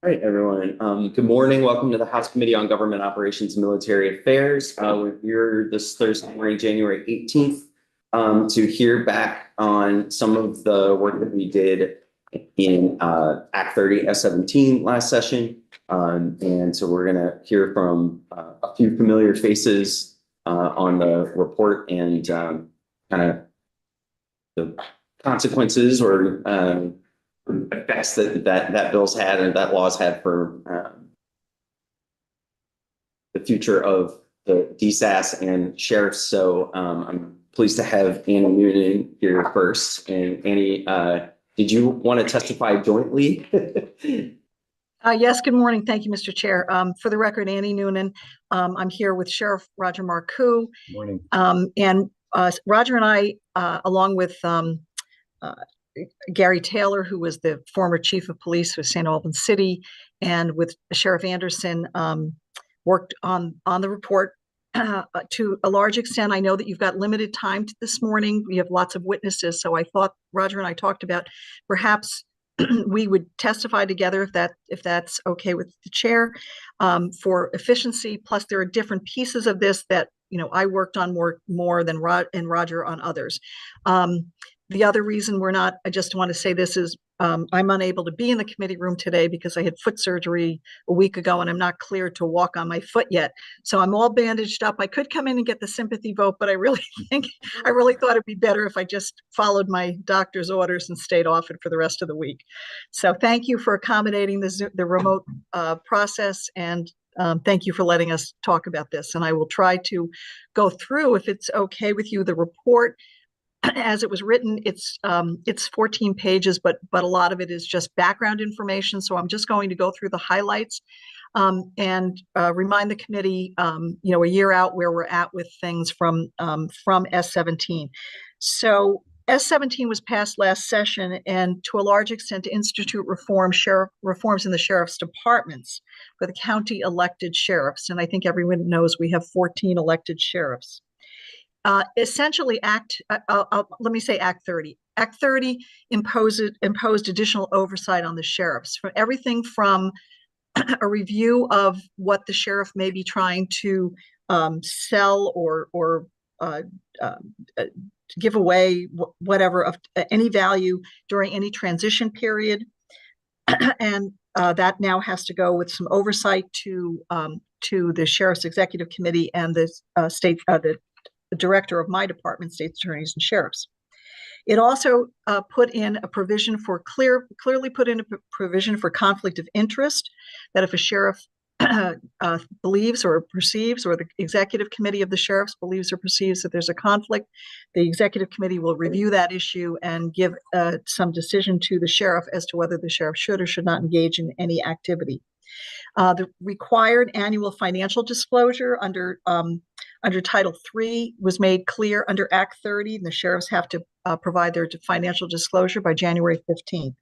All right, everyone. Good morning. Welcome to the House Committee on Government Operations and Military Affairs. We're here this Thursday morning, January 18th, to hear back on some of the work that we did in Act 30 S17 last session. And so we're going to hear from a few familiar faces on the report and kind of the consequences or effects that bill's had and that law's had for the future of the DSAS and sheriffs. So I'm pleased to have Annie Noonan here first. And Annie, did you want to testify jointly? Yes, good morning. Thank you, Mr. Chair. For the record, Annie Noonan. I'm here with Sheriff Roger Marcoux. Morning. And Roger and I, along with Gary Taylor, who was the former chief of police for St. Albans City, and with Sheriff Anderson, worked on the report to a large extent. I know that you've got limited time this morning. We have lots of witnesses, so I thought Roger and I talked about perhaps we would testify together if that's okay with the chair, for efficiency. Plus, there are different pieces of this that I worked on more than Roger on others. The other reason I just want to say this is I'm unable to be in the committee room today because I had foot surgery a week ago and I'm not cleared to walk on my foot yet. So I'm all bandaged up. I could come in and get the sympathy vote, but I really thought it'd be better if I just followed my doctor's orders and stayed off it for the rest of the week. So thank you for accommodating the remote process, and thank you for letting us talk about this. And I will try to go through, if it's okay with you, the report as it was written. It's 14 pages, but a lot of it is just background information. So I'm just going to go through the highlights and remind the committee, a year out where we're at with things from S17. So S17 was passed last session, and to a large extent to institute reforms in the sheriff's departments for the county elected sheriffs. And I think everyone knows we have 14 elected sheriffs. Essentially, let me say Act 30. Act 30 imposed additional oversight on the sheriffs, for everything from a review of what the sheriff may be trying to sell or give away, whatever, of any value during any transition period. And that now has to go with some oversight to the sheriff's executive committee and the the director of my department, state's attorneys and sheriffs. It also put in a provision for clearly put in a provision for conflict of interest, that if a sheriff believes or perceives, or the executive committee of the sheriffs believes or perceives that there's a conflict, the executive committee will review that issue and give some decision to the sheriff as to whether the sheriff should or should not engage in any activity. The required annual financial disclosure under Title III was made clear under Act 30, and the sheriffs have to provide their financial disclosure by January 15th.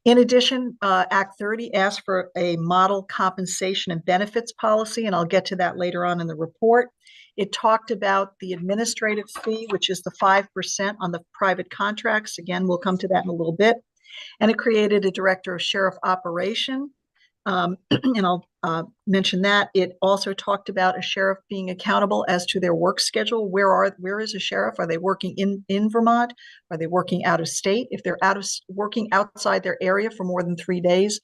In addition, Act 30 asked for a model compensation and benefits policy, and I'll get to that later on in the report. It talked about the administrative fee, which is the 5% on the private contracts. Again, we'll come to that in a little bit. And it created a director of sheriff operation. And I'll mention that. It also talked about a sheriff being accountable as to their work schedule. Where is a sheriff? Are they working in Vermont? Are they working out of state? If they're working outside their area for more than 3 days,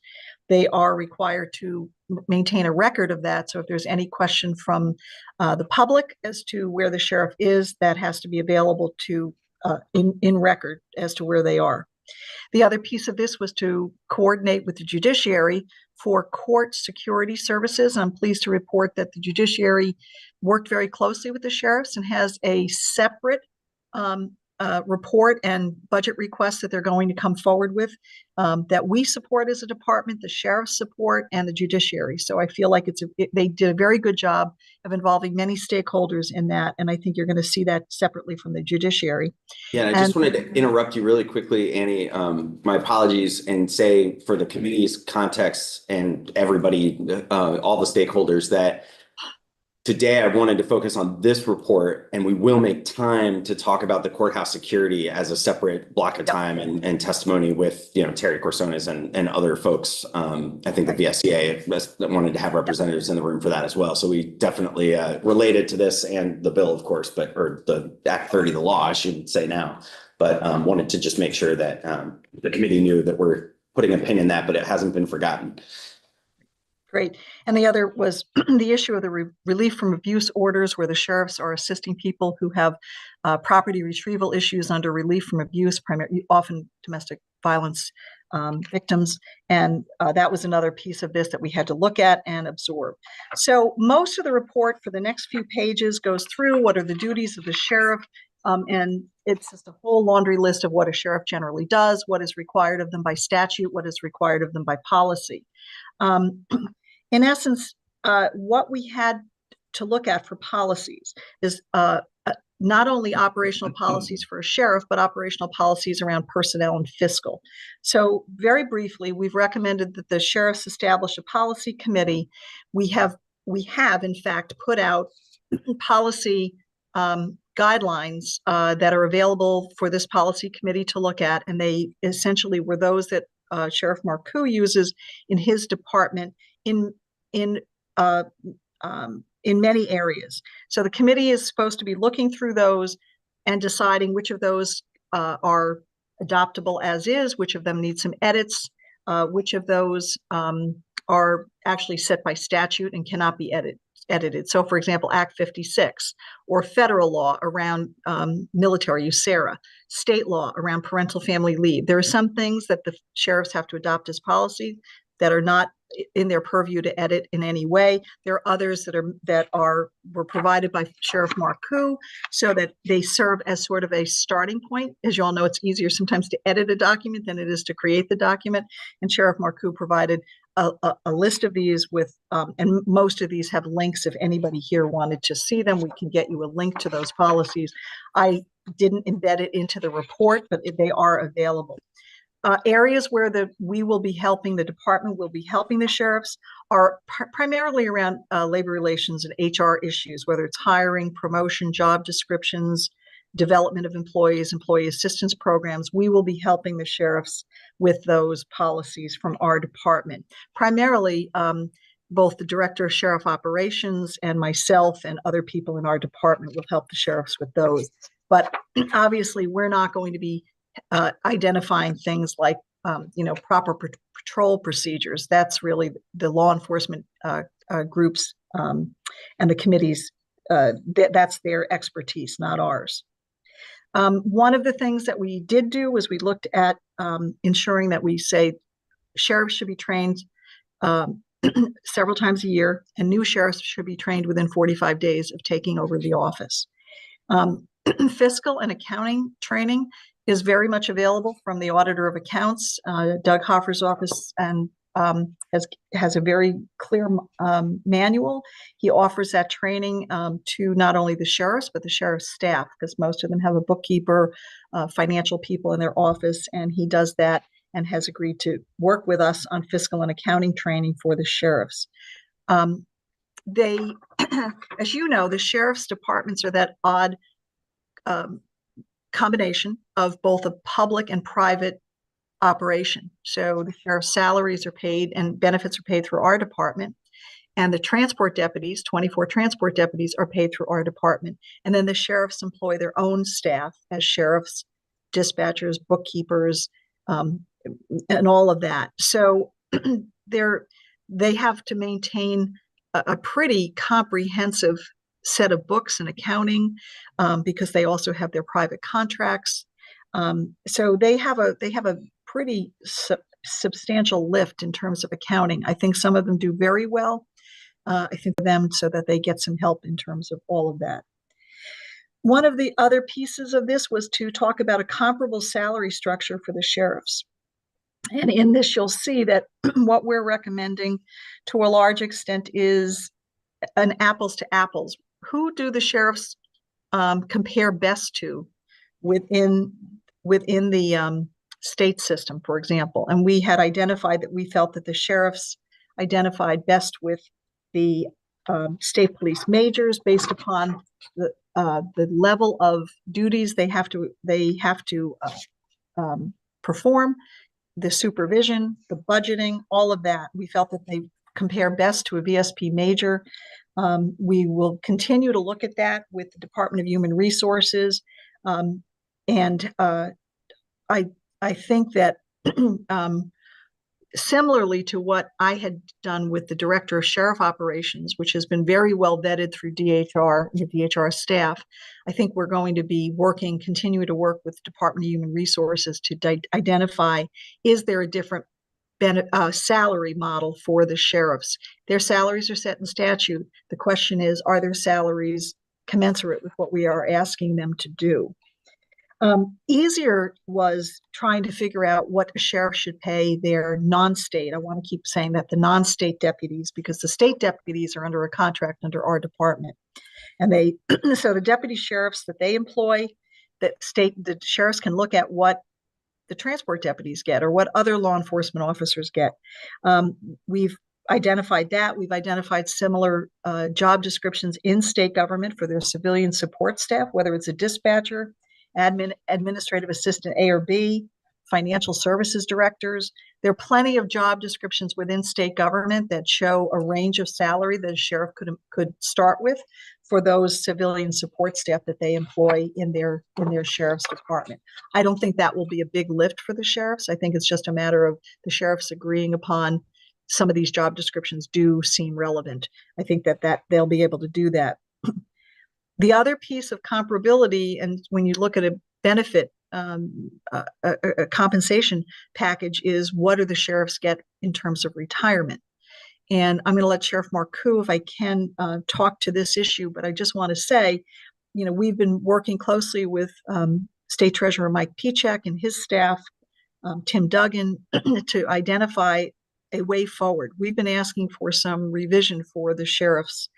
they are required to maintain a record of that. So if there's any question from the public as to where the sheriff is, that has to be available to in record as to where they are. The other piece of this was to coordinate with the judiciary for court security services. I'm pleased to report that the judiciary worked very closely with the sheriffs and has a separate report and budget requests that they're going to come forward with, that we support as a department, the sheriffs support, and the judiciary. So I feel like they did a very good job of involving many stakeholders in that, and I think you're going to see that separately from the judiciary. Yeah, I just wanted to interrupt you really quickly, Annie. My apologies, and say for the committee's context and everybody, all the stakeholders, that today I wanted to focus on this report, and we will make time to talk about the courthouse security as a separate block of time and testimony with, Terry Corsones and other folks. I think the VSCA wanted to have representatives in the room for that as well. So we definitely related to this and the bill, of course, or the Act 30, the law, I should say now, but wanted to just make sure that the committee knew that we're putting a pin in that, but it hasn't been forgotten. Great. And the other was the issue of the relief from abuse orders, where the sheriffs are assisting people who have property retrieval issues under relief from abuse, primarily often domestic violence victims. And that was another piece of this that we had to look at and absorb. So most of the report for the next few pages goes through what are the duties of the sheriff. And it's just a whole laundry list of what a sheriff generally does, what is required of them by statute, what is required of them by policy. In essence, what we had to look at for policies is not only operational policies for a sheriff, but operational policies around personnel and fiscal. So very briefly, we've recommended that the sheriffs establish a policy committee. We have in fact put out policy guidelines that are available for this policy committee to look at, and they essentially were those that Sheriff Marcoux uses in his department in many areas. So the committee is supposed to be looking through those and deciding which of those are adoptable as is, which of them need some edits, which of those are actually set by statute and cannot be edited. So for example, Act 56, or federal law around military USERRA, state law around parental family leave. There are some things that the sheriffs have to adopt as policy that are not in their purview to edit in any way. There are others that were provided by Sheriff Marcoux so that they serve as sort of a starting point. As you all know, it's easier sometimes to edit a document than it is to create the document. And Sheriff Marcoux provided a list of these with, and most of these have links. If anybody here wanted to see them, we can get you a link to those policies. I didn't embed it into the report, but they are available. Areas where we will be helping, the department will be helping the sheriffs are primarily around labor relations and HR issues, whether it's hiring, promotion, job descriptions, development of employees, employee assistance programs. We will be helping the sheriffs with those policies from our department. Primarily, both the director of sheriff operations and myself and other people in our department will help the sheriffs with those. But obviously, we're not going to be identifying things like, proper patrol procedures. That's really the law enforcement groups and the committees. That's their expertise, not ours. One of the things that we did do was we looked at ensuring that we say sheriffs should be trained several times a year, and new sheriffs should be trained within 45 days of taking over the office. Fiscal and accounting training is very much available from the Auditor of Accounts. Doug Hoffer's office and has a very clear manual. He offers that training to not only the sheriffs, but the sheriff's staff, because most of them have a bookkeeper, financial people in their office, and he does that and has agreed to work with us on fiscal and accounting training for the sheriffs. They, as you know, the sheriff's departments are that odd combination of both a public and private operation. So the sheriff's salaries are paid and benefits are paid through our department, and the transport deputies, 24 transport deputies, are paid through our department. And then the sheriffs employ their own staff as sheriffs, dispatchers, bookkeepers, and all of that. So they have to maintain a pretty comprehensive set of books and accounting because they also have their private contracts. So they have a pretty substantial lift in terms of accounting. I think some of them do very well. I think of them so that they get some help in terms of all of that. One of the other pieces of this was to talk about a comparable salary structure for the sheriffs. And in this, you'll see that what we're recommending to a large extent is an apples to apples. Who do the sheriffs compare best to within the state system, for example? And we had identified that we felt that the sheriffs identified best with the state police majors based upon the level of duties they have to perform, the supervision, the budgeting, all of that. We felt that they compare best to a VSP major. We will continue to look at that with the Department of Human Resources. And I think that similarly to what I had done with the Director of Sheriff Operations, which has been very well vetted through DHR, the DHR staff, I think we're going to be continue to work with the Department of Human Resources to identify, is there a different salary model for the sheriffs? Their salaries are set in statute. The question is, are their salaries commensurate with what we are asking them to do? Easier was trying to figure out what a sheriff should pay their non-state. I want to keep saying that, the non-state deputies, because the state deputies are under a contract under our department. And so the deputy sheriffs that they employ, the sheriffs can look at what the transport deputies get or what other law enforcement officers get. We've identified that. We've identified similar job descriptions in state government for their civilian support staff, whether it's a dispatcher, administrative assistant A or B, financial services directors. There are plenty of job descriptions within state government that show a range of salary that a sheriff could start with for those civilian support staff that they employ in their sheriff's department. I don't think that will be a big lift for the sheriffs. I think it's just a matter of the sheriffs agreeing upon some of these job descriptions do seem relevant. I think that they'll be able to do that. The other piece of comparability, and when you look at a benefit, a compensation package, is what do the sheriffs get in terms of retirement? And I'm going to let Sheriff Marcoux, if I can, talk to this issue, but I just want to say, we've been working closely with State Treasurer Mike Pichek and his staff, Tim Duggan, to identify a way forward. We've been asking for some revision for the sheriffs.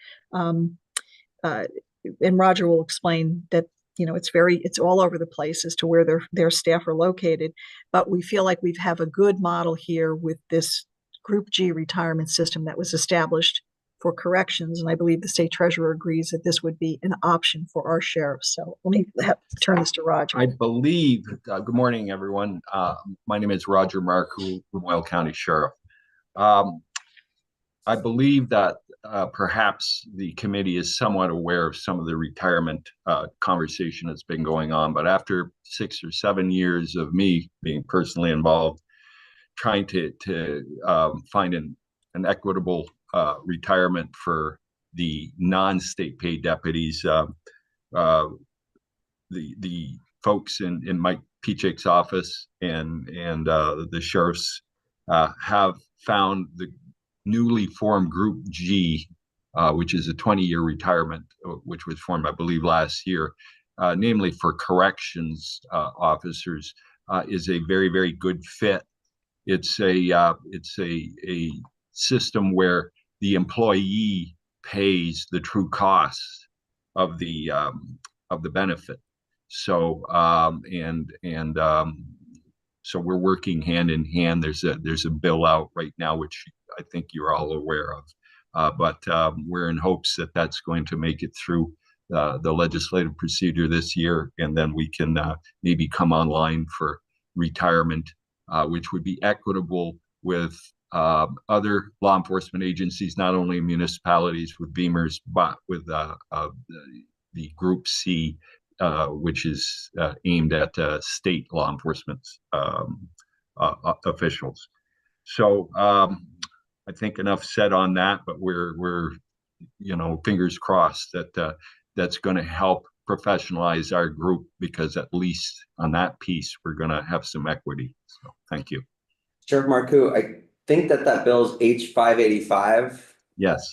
And Roger will explain that, it's all over the place as to where their staff are located. But we feel like we have a good model here with this Group G retirement system that was established for corrections. And I believe the state treasurer agrees that this would be an option for our sheriffs. So let me turn this to Roger. I believe, good morning, everyone. My name is Roger Marcoux, Lamoille County Sheriff. I believe that perhaps the committee is somewhat aware of some of the retirement conversation that's been going on, but after 6 or 7 years of me being personally involved, trying to find an equitable retirement for the non-state paid deputies, the folks in Mike Pichek's office and the sheriffs have found the newly formed Group G, which is a 20-year retirement, which was formed, I believe, last year, namely for corrections officers, is a very, very good fit. It's a system where the employee pays the true costs of the benefit. So so we're working hand in hand. There's a bill out right now, which I think you're all aware of, but we're in hopes that that's going to make it through the legislative procedure this year, and then we can maybe come online for retirement, which would be equitable with other law enforcement agencies, not only municipalities with Beamers, but with the Group C, which is aimed at state law enforcement officials. So I think enough said on that, but we're fingers crossed that that's going to help professionalize our group, because at least on that piece we're going to have some equity. So thank you. Sheriff Marcoux, I think that bill's H585. Yes.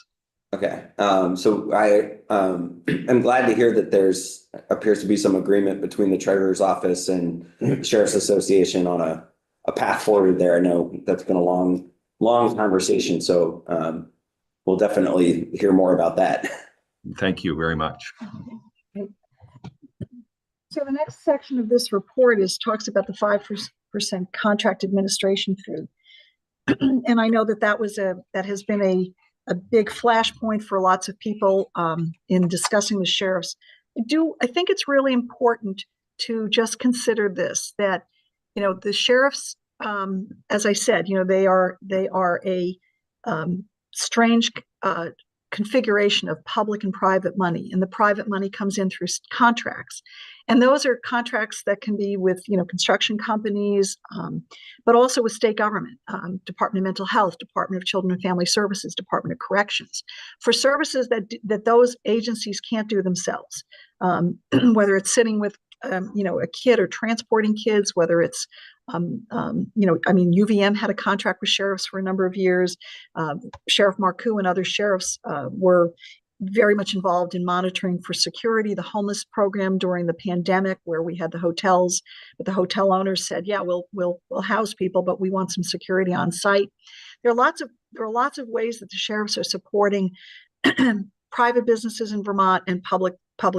Okay. So I am glad to hear that there's appears to be some agreement between the Treasurer's Office and Sheriff's Association on a path forward there. I know that's been a long conversation, so we'll definitely hear more about that. Thank you very much. So the next section of this report talks about the 5% contract administration fee. And I know that has been a big flashpoint for lots of people in discussing the sheriffs. I think it's really important to just consider this, that, the sheriffs, as I said, they are a strange configuration of public and private money, and the private money comes in through contracts, and those are contracts that can be with construction companies, but also with state government, Department of Mental Health, Department of Children and Family Services, Department of Corrections, for services that those agencies can't do themselves, whether it's sitting with a kid or transporting kids, whether it's UVM had a contract with sheriffs for a number of years. Sheriff Marcoux and other sheriffs were very much involved in monitoring for security, the homeless program during the pandemic, where we had the hotels, but the hotel owners said, yeah, we'll house people, but we want some security on site. There are lots of ways that the sheriffs are supporting private businesses in Vermont and public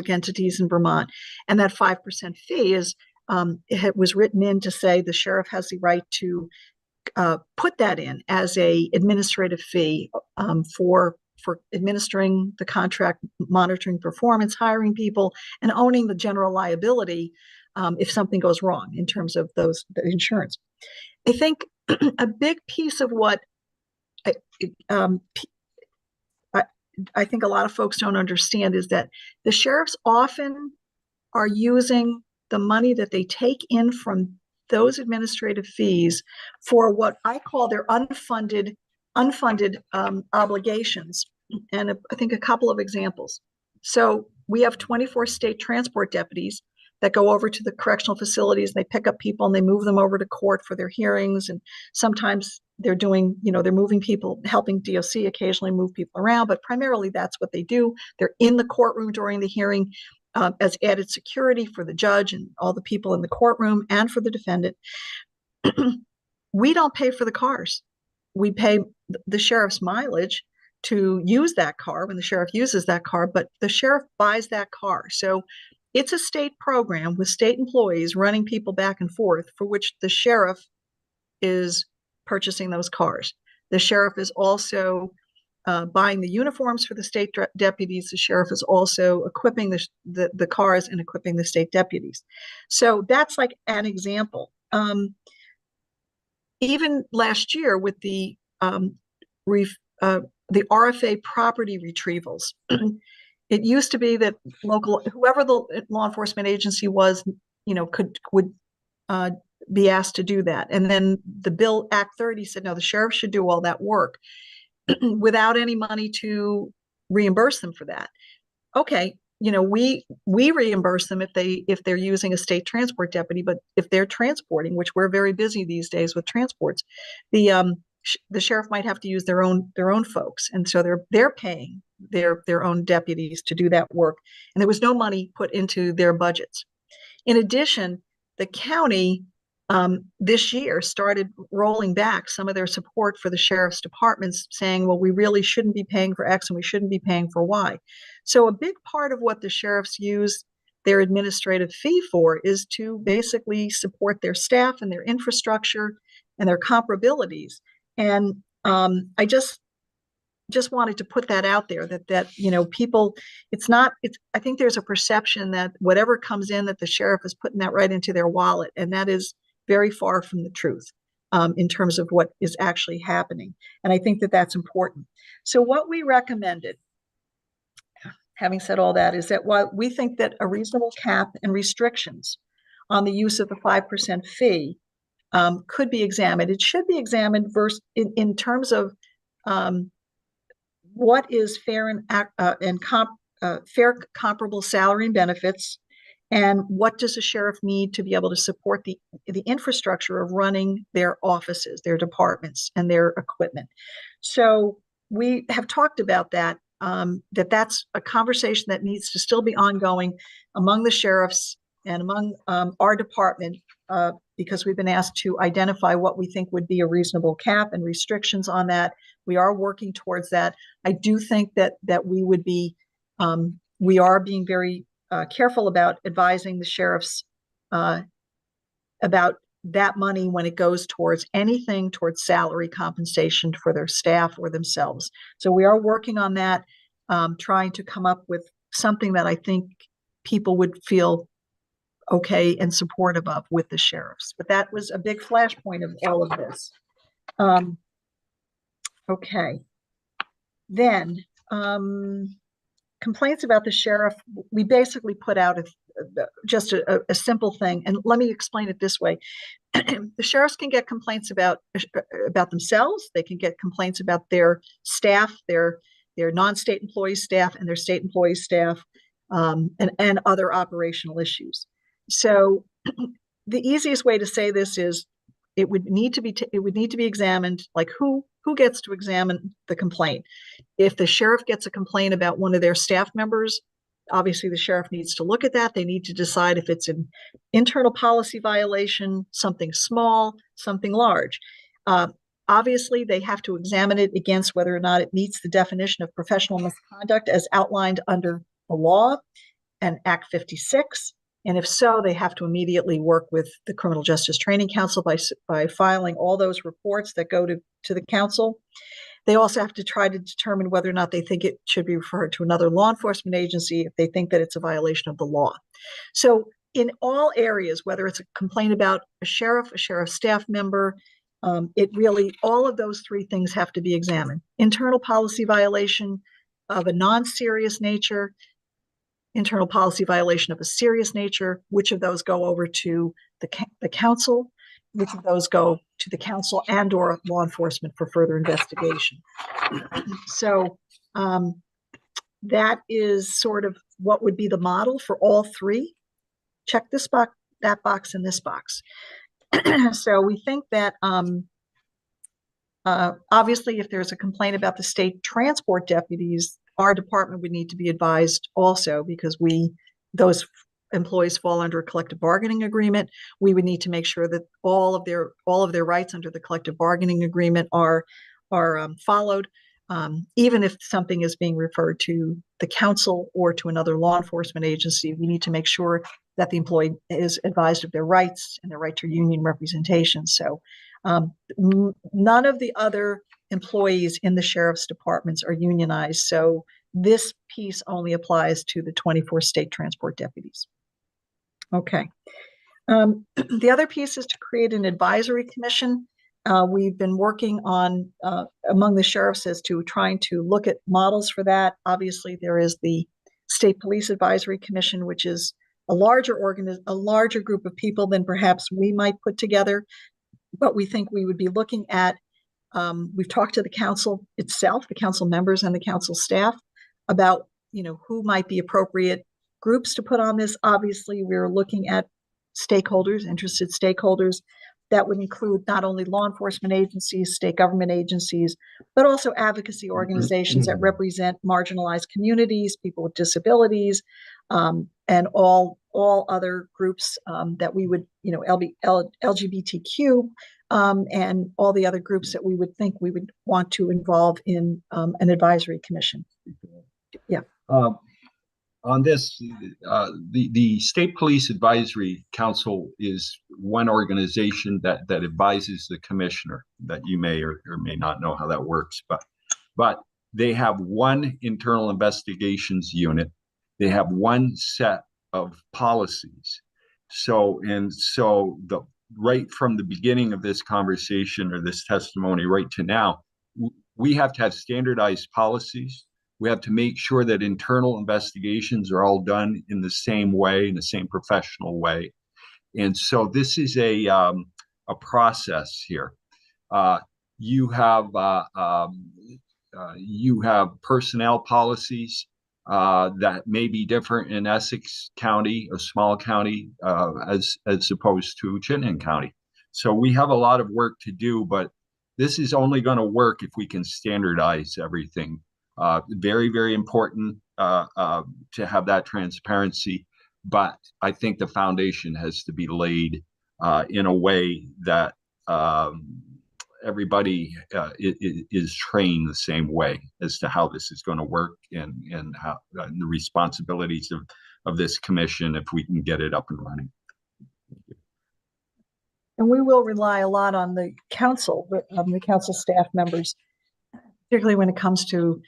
entities in Vermont. And that 5% fee is, it was written in to say the sheriff has the right to put that in as a administrative fee for administering the contract, monitoring performance, hiring people, and owning the general liability if something goes wrong in terms of the insurance. I think a big piece of what I think a lot of folks don't understand is that the sheriffs often are using the money that they take in from those administrative fees for what I call their unfunded obligations. And I think a couple of examples. So we have 24 state transport deputies that go over to the correctional facilities. They pick up people and they move them over to court for their hearings. And sometimes they're doing, they're moving people, helping DOC occasionally move people around, but primarily that's what they do. They're in the courtroom during the hearing as added security for the judge and all the people in the courtroom and for the defendant. We don't pay for the cars. We pay the sheriff's mileage to use that car when the sheriff uses that car, but the sheriff buys that car. So it's a state program with state employees running people back and forth, for which the sheriff is purchasing those cars. The sheriff is also buying the uniforms for the state deputies. The sheriff is also equipping the cars and equipping the state deputies. So that's like an example. Even last year with the RFA property retrievals, it used to be that whoever the law enforcement agency was, would be asked to do that. And then the bill, Act 30, said, no, the sheriff should do all that work without any money to reimburse them for that. Okay, we reimburse them if they're using a state transport deputy, but if they're transporting, which we're very busy these days with transports, the sheriff might have to use their own folks, and so they're paying their own deputies to do that work, and there was no money put into their budgets. In addition, the county this year started rolling back some of their support for the sheriff's departments, saying, well, we really shouldn't be paying for X and we shouldn't be paying for Y. So a big part of what the sheriffs use their administrative fee for is to basically support their staff and their infrastructure and their comparabilities. And I just wanted to put that out there, that people, I think there's a perception that whatever comes in, that the sheriff is putting that right into their wallet, and that is very far from the truth in terms of what is actually happening. And I think that that's important. So what we recommended, having said all that, is that while we think that a reasonable cap and restrictions on the use of the 5% fee could be examined, it should be examined in terms of what is fair and fair comparable salary and benefits, and what does a sheriff need to be able to support the infrastructure of running their offices, their departments, and their equipment. So we have talked about that, that's a conversation that needs to still be ongoing among the sheriffs and among our department, because we've been asked to identify what we think would be a reasonable cap and restrictions on that. We are working towards that. I do think that we would be, we are being very careful about advising the sheriffs about that money when it goes towards anything towards salary compensation for their staff or themselves. So we are working on that, trying to come up with something that I think people would feel okay and supportive of with the sheriffs. But that was a big flashpoint of all of this. Okay. Then complaints about the sheriff, we basically put out just a simple thing. And let me explain it this way. The sheriffs can get complaints about themselves. They can get complaints about their staff, their non-state employee staff and their state employee staff, and other operational issues. So the easiest way to say this is it would need to be examined, like who gets to examine the complaint. If the sheriff gets a complaint about one of their staff members, obviously the sheriff needs to look at that. They need to decide if it's an internal policy violation, something small, something large. Obviously, they have to examine it against whether or not it meets the definition of professional misconduct as outlined under the law and Act 56. And if so, they have to immediately work with the Criminal Justice Training Council by filing all those reports that go to the council. They also have to try to determine whether or not they think it should be referred to another law enforcement agency if they think that it's a violation of the law. So in all areas, whether it's a complaint about a sheriff staff member, all of those three things have to be examined. Internal policy violation of a non-serious nature, internal policy violation of a serious nature, which of those go over to the council, which of those go to the council and or law enforcement for further investigation. So that is sort of what would be the model for all three. Check this box, that box, and this box. So we think that obviously if there's a complaint about the state transport deputies, our department would need to be advised also, because those employees fall under a collective bargaining agreement. We would need to make sure that all of their rights under the collective bargaining agreement are followed. Even if something is being referred to the council or to another law enforcement agency, we need to make sure that the employee is advised of their rights and their right to union representation. So none of the other employees in the sheriff's departments are unionized. So this piece only applies to the 24 state transport deputies. Okay. The other piece is to create an advisory commission. We've been working on among the sheriffs as to trying to look at models for that. Obviously, there is the State Police Advisory Commission, which is a larger group of people than perhaps we might put together. But we think we would be looking at, we've talked to the council itself, the council members and the council staff, about who might be appropriate groups to put on this. Obviously, we're looking at stakeholders, interested stakeholders. That would include not only law enforcement agencies, state government agencies, but also advocacy organizations that represent marginalized communities, people with disabilities, and all other groups that we would, LGBTQ, and all the other groups that we would think we would want to involve in an advisory commission. Yeah. On this, the State Police Advisory Council is one organization that advises the commissioner. That you may or may not know how that works, but they have one internal investigations unit. They have one set of policies. So right from the beginning of this conversation or this testimony right to now, we have to have standardized policies. We have to make sure that internal investigations are all done in the same way, in the same professional way. And so this is a process here. You have personnel policies that may be different in Essex County, a small county, as opposed to Chittenden County. So we have a lot of work to do, but this is only going to work if we can standardize everything. Very, very important to have that transparency, but I think the foundation has to be laid in a way that everybody is trained the same way as to how this is going to work and how and the responsibilities of this commission if we can get it up and running. And we will rely a lot on the council staff members, particularly when it comes to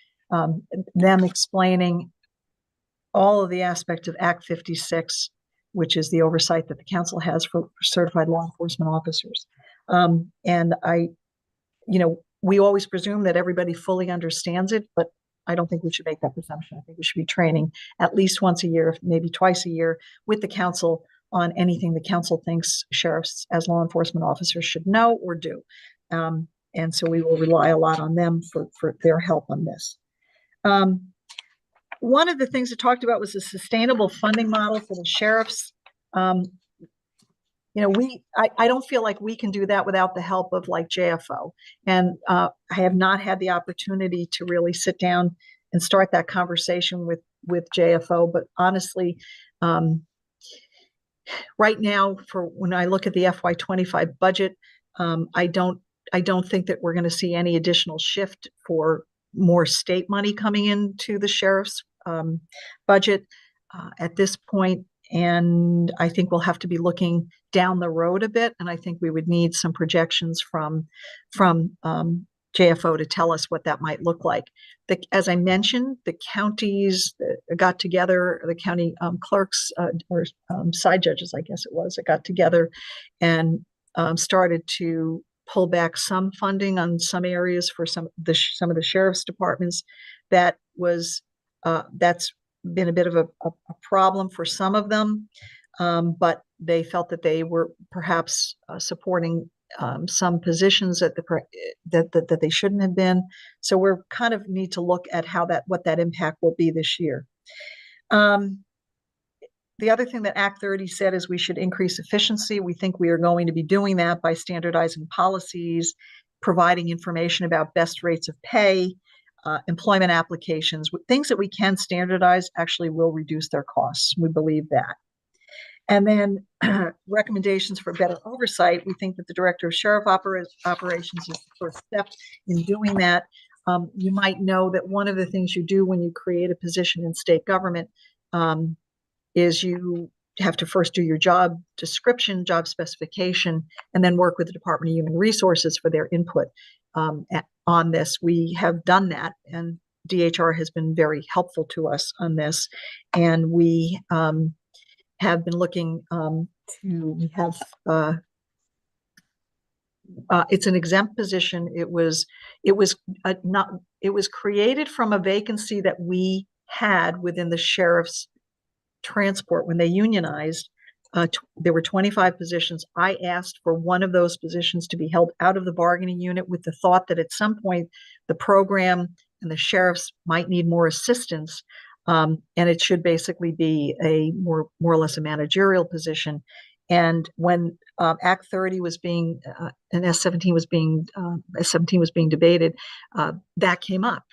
them explaining all of the aspects of Act 56, which is the oversight that the council has for certified law enforcement officers. And we always presume that everybody fully understands it, but I don't think we should make that presumption. I think we should be training at least once a year, maybe twice a year, with the council on anything the council thinks sheriffs as law enforcement officers should know or do. And so we will rely a lot on them for their help on this. One of the things it talked about was a sustainable funding model for the sheriffs. I don't feel like we can do that without the help of like JFO. And I have not had the opportunity to really sit down and start that conversation with JFO. But honestly, right now, for when I look at the FY25 budget, I don't think that we're going to see any additional shift for more state money coming into the sheriff's budget at this point. And I think we'll have to be looking down the road a bit. And I think we would need some projections from JFO to tell us what that might look like. As I mentioned, the counties got together, the county clerks or side judges, I guess it was, that got together and started to pull back some funding on some areas for some of the sheriff's departments. That's been a bit of a problem for some of them, but they felt that they were perhaps supporting some positions that they shouldn't have been. So we're kind of need to look at what that impact will be this year. The other thing that Act 30 said is we should increase efficiency. We think we are going to be doing that by standardizing policies, providing information about best rates of pay, employment applications. Things that we can standardize actually will reduce their costs. We believe that. And then recommendations for better oversight. We think that the Director of Sheriff Operations is the first step in doing that. You might know that one of the things you do when you create a position in state government is you have to first do your job description, job specification, and then work with the Department of Human Resources for their input on this. We have done that, and DHR has been very helpful to us on this. And we have been looking it's an exempt position. It was created from a vacancy that we had within the sheriff's transport when they unionized. There were 25 positions. I asked for one of those positions to be held out of the bargaining unit with the thought that at some point the program and the sheriffs might need more assistance. And it should basically be a more or less a managerial position. And when Act 30 was being and S17 was being debated, that came up.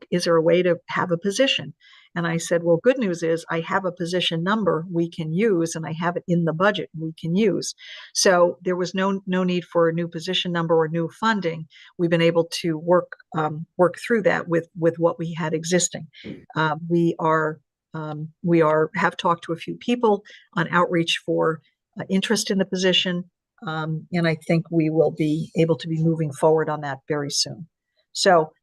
Is there a way to have a position? And I said, well, good news is I have a position number we can use, and I have it in the budget we can use. So there was no need for a new position number or new funding. We've been able to work through that with what we had existing. We have talked to a few people on outreach for interest in the position, and I think we will be able to be moving forward on that very soon. So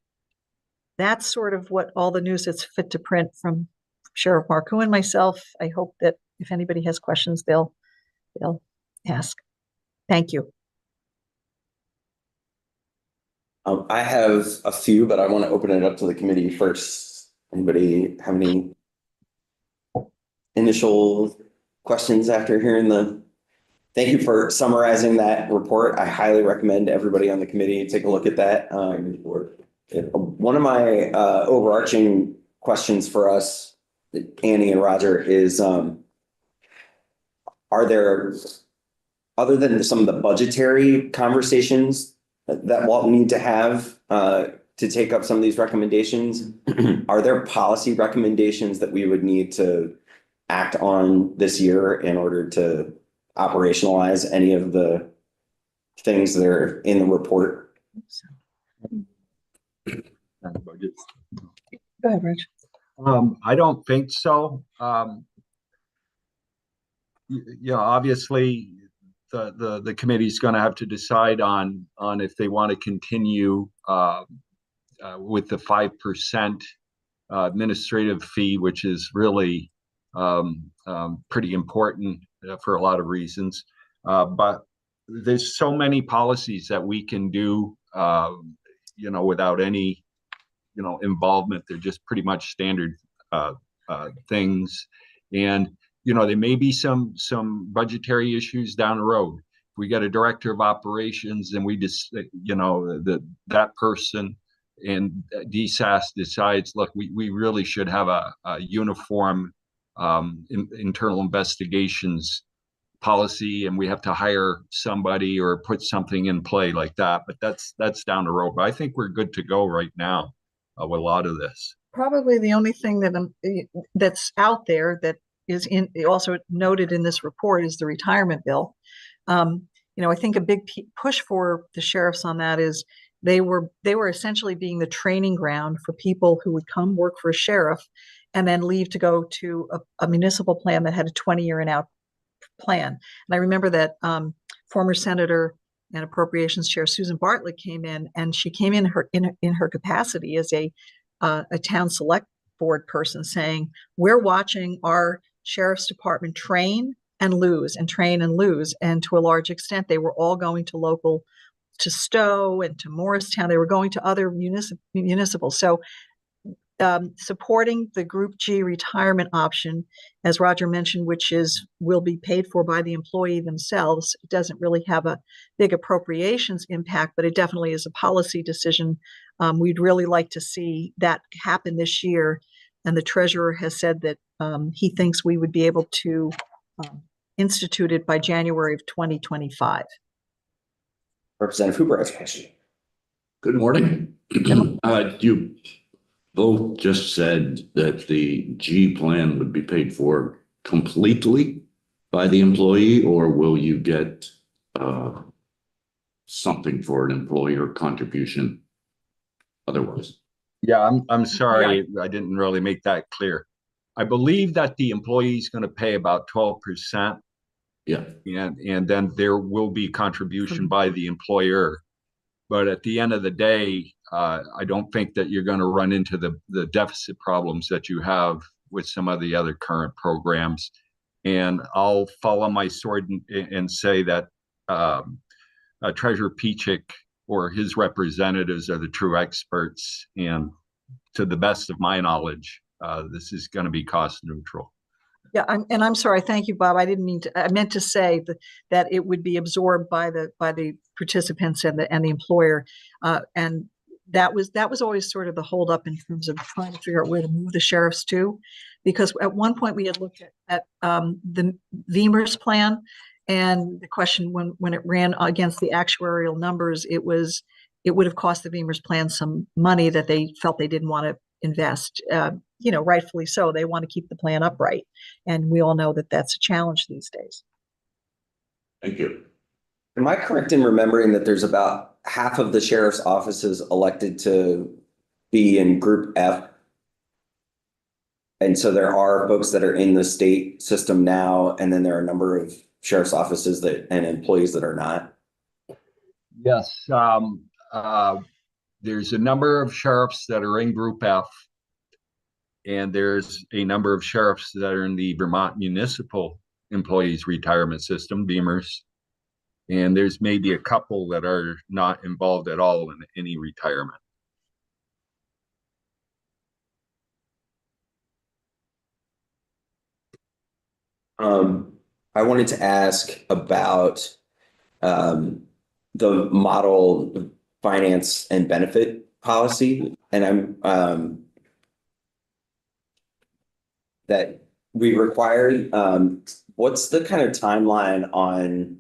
that's sort of what all the news that's fit to print from Sheriff Marcoux and myself. I hope that if anybody has questions, they'll ask. Thank you. I have a few, but I want to open it up to the committee first. Anybody have any initial questions after hearing thank you for summarizing that report. I highly recommend everybody on the committee take a look at that. One of my overarching questions for us, Annie and Roger, is are there, other than some of the budgetary conversations that we'll need to have to take up some of these recommendations, are there policy recommendations that we would need to act on this year in order to operationalize any of the things that are in the report? Go ahead, Rich. I don't think so. Obviously the committee's going to have to decide on if they want to continue with the 5% administrative fee, which is really pretty important for a lot of reasons. But there's so many policies that we can do, without any, involvement. They're just pretty much standard things. And, there may be some budgetary issues down the road. If we get a director of operations and we just, that person and DSAS decides, look, we really should have a uniform internal investigations policy, and we have to hire somebody or put something in play like that. But that's down the road. But I think we're good to go right now with a lot of this. Probably the only thing that's out there that is also noted in this report is the retirement bill. I think a big push for the sheriffs on that is they were essentially being the training ground for people who would come work for a sheriff and then leave to go to a municipal plan that had a 20-year and out plan. And I remember that former Senator and Appropriations Chair Susan Bartlett came in, and she came in her capacity as a town select board person, saying, we're watching our sheriff's department train and lose. And to a large extent, they were all going to Stowe and to Morristown. They were going to other municipals. So supporting the Group G retirement option, as Roger mentioned, which will be paid for by the employee themselves. It doesn't really have a big appropriations impact, but it definitely is a policy decision. We'd really like to see that happen this year. And the treasurer has said that he thinks we would be able to institute it by January of 2025. Representative Hooper has a question. Good morning. You both just said that the G plan would be paid for completely by the employee, or will you get something for an employer contribution otherwise? Yeah, I'm sorry, I didn't really make that clear. I believe that the employee is going to pay about 12%. Yeah. And then there will be contribution by the employer. But at the end of the day, I don't think that you're going to run into the deficit problems that you have with some of the other current programs. And I'll fall on my sword and say that Treasurer Pichik or his representatives are the true experts. And to the best of my knowledge, this is going to be cost neutral. Yeah, I'm sorry. Thank you, Bob. I didn't mean to. I meant to say that it would be absorbed by the participants and the employer, and that was always sort of the holdup in terms of trying to figure out where to move the sheriffs to, because at one point we had looked at the VEMR's plan, and the question when it ran against the actuarial numbers, it would have cost the VEMR's plan some money that they felt they didn't want to invest. Rightfully so. They want to keep the plan upright. And we all know that that's a challenge these days. Thank you. Am I correct in remembering that there's about half of the sheriff's offices elected to be in Group F? And so there are folks that are in the state system now, and then there are a number of sheriff's offices and employees that are not? Yes. There's a number of sheriffs that are in Group F, and there's a number of sheriffs that are in the Vermont Municipal Employees Retirement System, VEMR's, and there's maybe a couple that are not involved at all in any retirement. I wanted to ask about the model finance and benefit policy, and I'm that we required. What's the kind of timeline on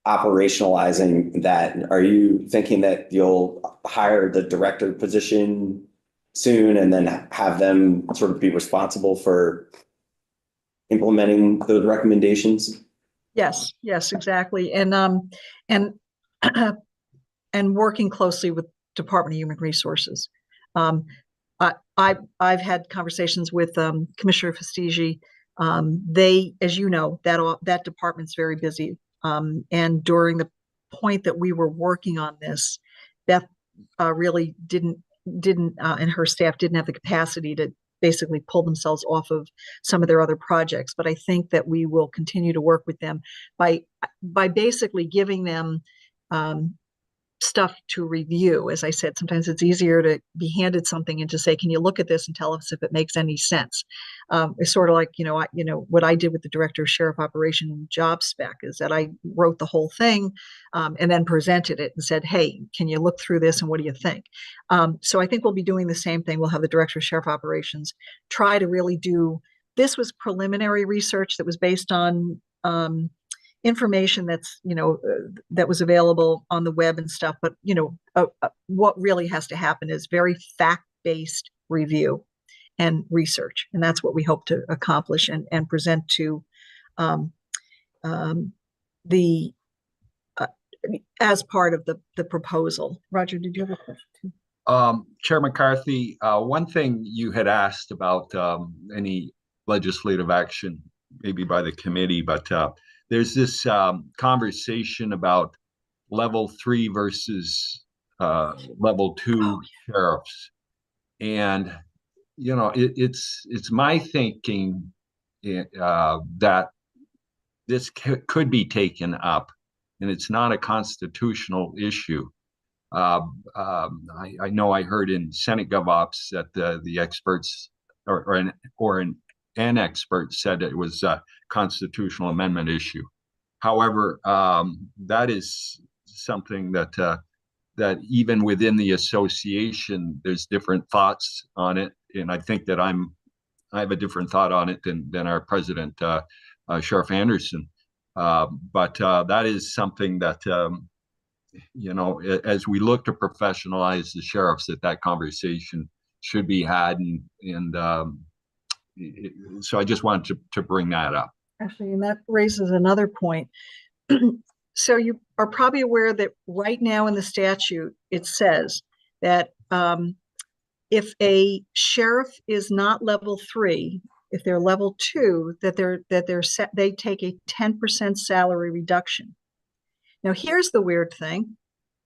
operationalizing that? Are you thinking that you'll hire the director position soon and then have them sort of be responsible for implementing those recommendations? Yes, exactly. And and working closely with Department of Human Resources. I've had conversations with Commissioner Fastigi. They, as you know, that department's very busy. And during the point that we were working on this, Beth really didn't and her staff didn't have the capacity to basically pull themselves off of some of their other projects. But I think that we will continue to work with them by basically giving them stuff to review. As I said, sometimes it's easier to be handed something and to say, can you look at this and tell us if it makes any sense? It's sort of like, what I did with the Director of Sheriff Operation job spec is that I wrote the whole thing and then presented it and said, hey, can you look through this and what do you think? So I think we'll be doing the same thing. We'll have the Director of Sheriff Operations try to really do, this was preliminary research that was based on information that's, that was available on the web and stuff. But, what really has to happen is very fact-based review and research. And that's what we hope to accomplish and present to as part of the proposal. Roger, did you have a question? Chair McCarthy, one thing you had asked about any legislative action, maybe by the committee, but there's this conversation about level 3 versus level 2 sheriffs. And, it's my thinking that this could be taken up, and it's not a constitutional issue. I know I heard in Senate GovOps that the experts or an expert said it was a constitutional amendment issue. However, that is something that even within the association, there's different thoughts on it, and I think that I have a different thought on it than our president, Sheriff Anderson. But that is something that as we look to professionalize the sheriffs, that conversation should be had, and so I just wanted to bring that up. Actually, and that raises another point. So you are probably aware that right now in the statute, it says that if a sheriff is not level 3, if they're level 2, that they take a 10% salary reduction. Now, here's the weird thing.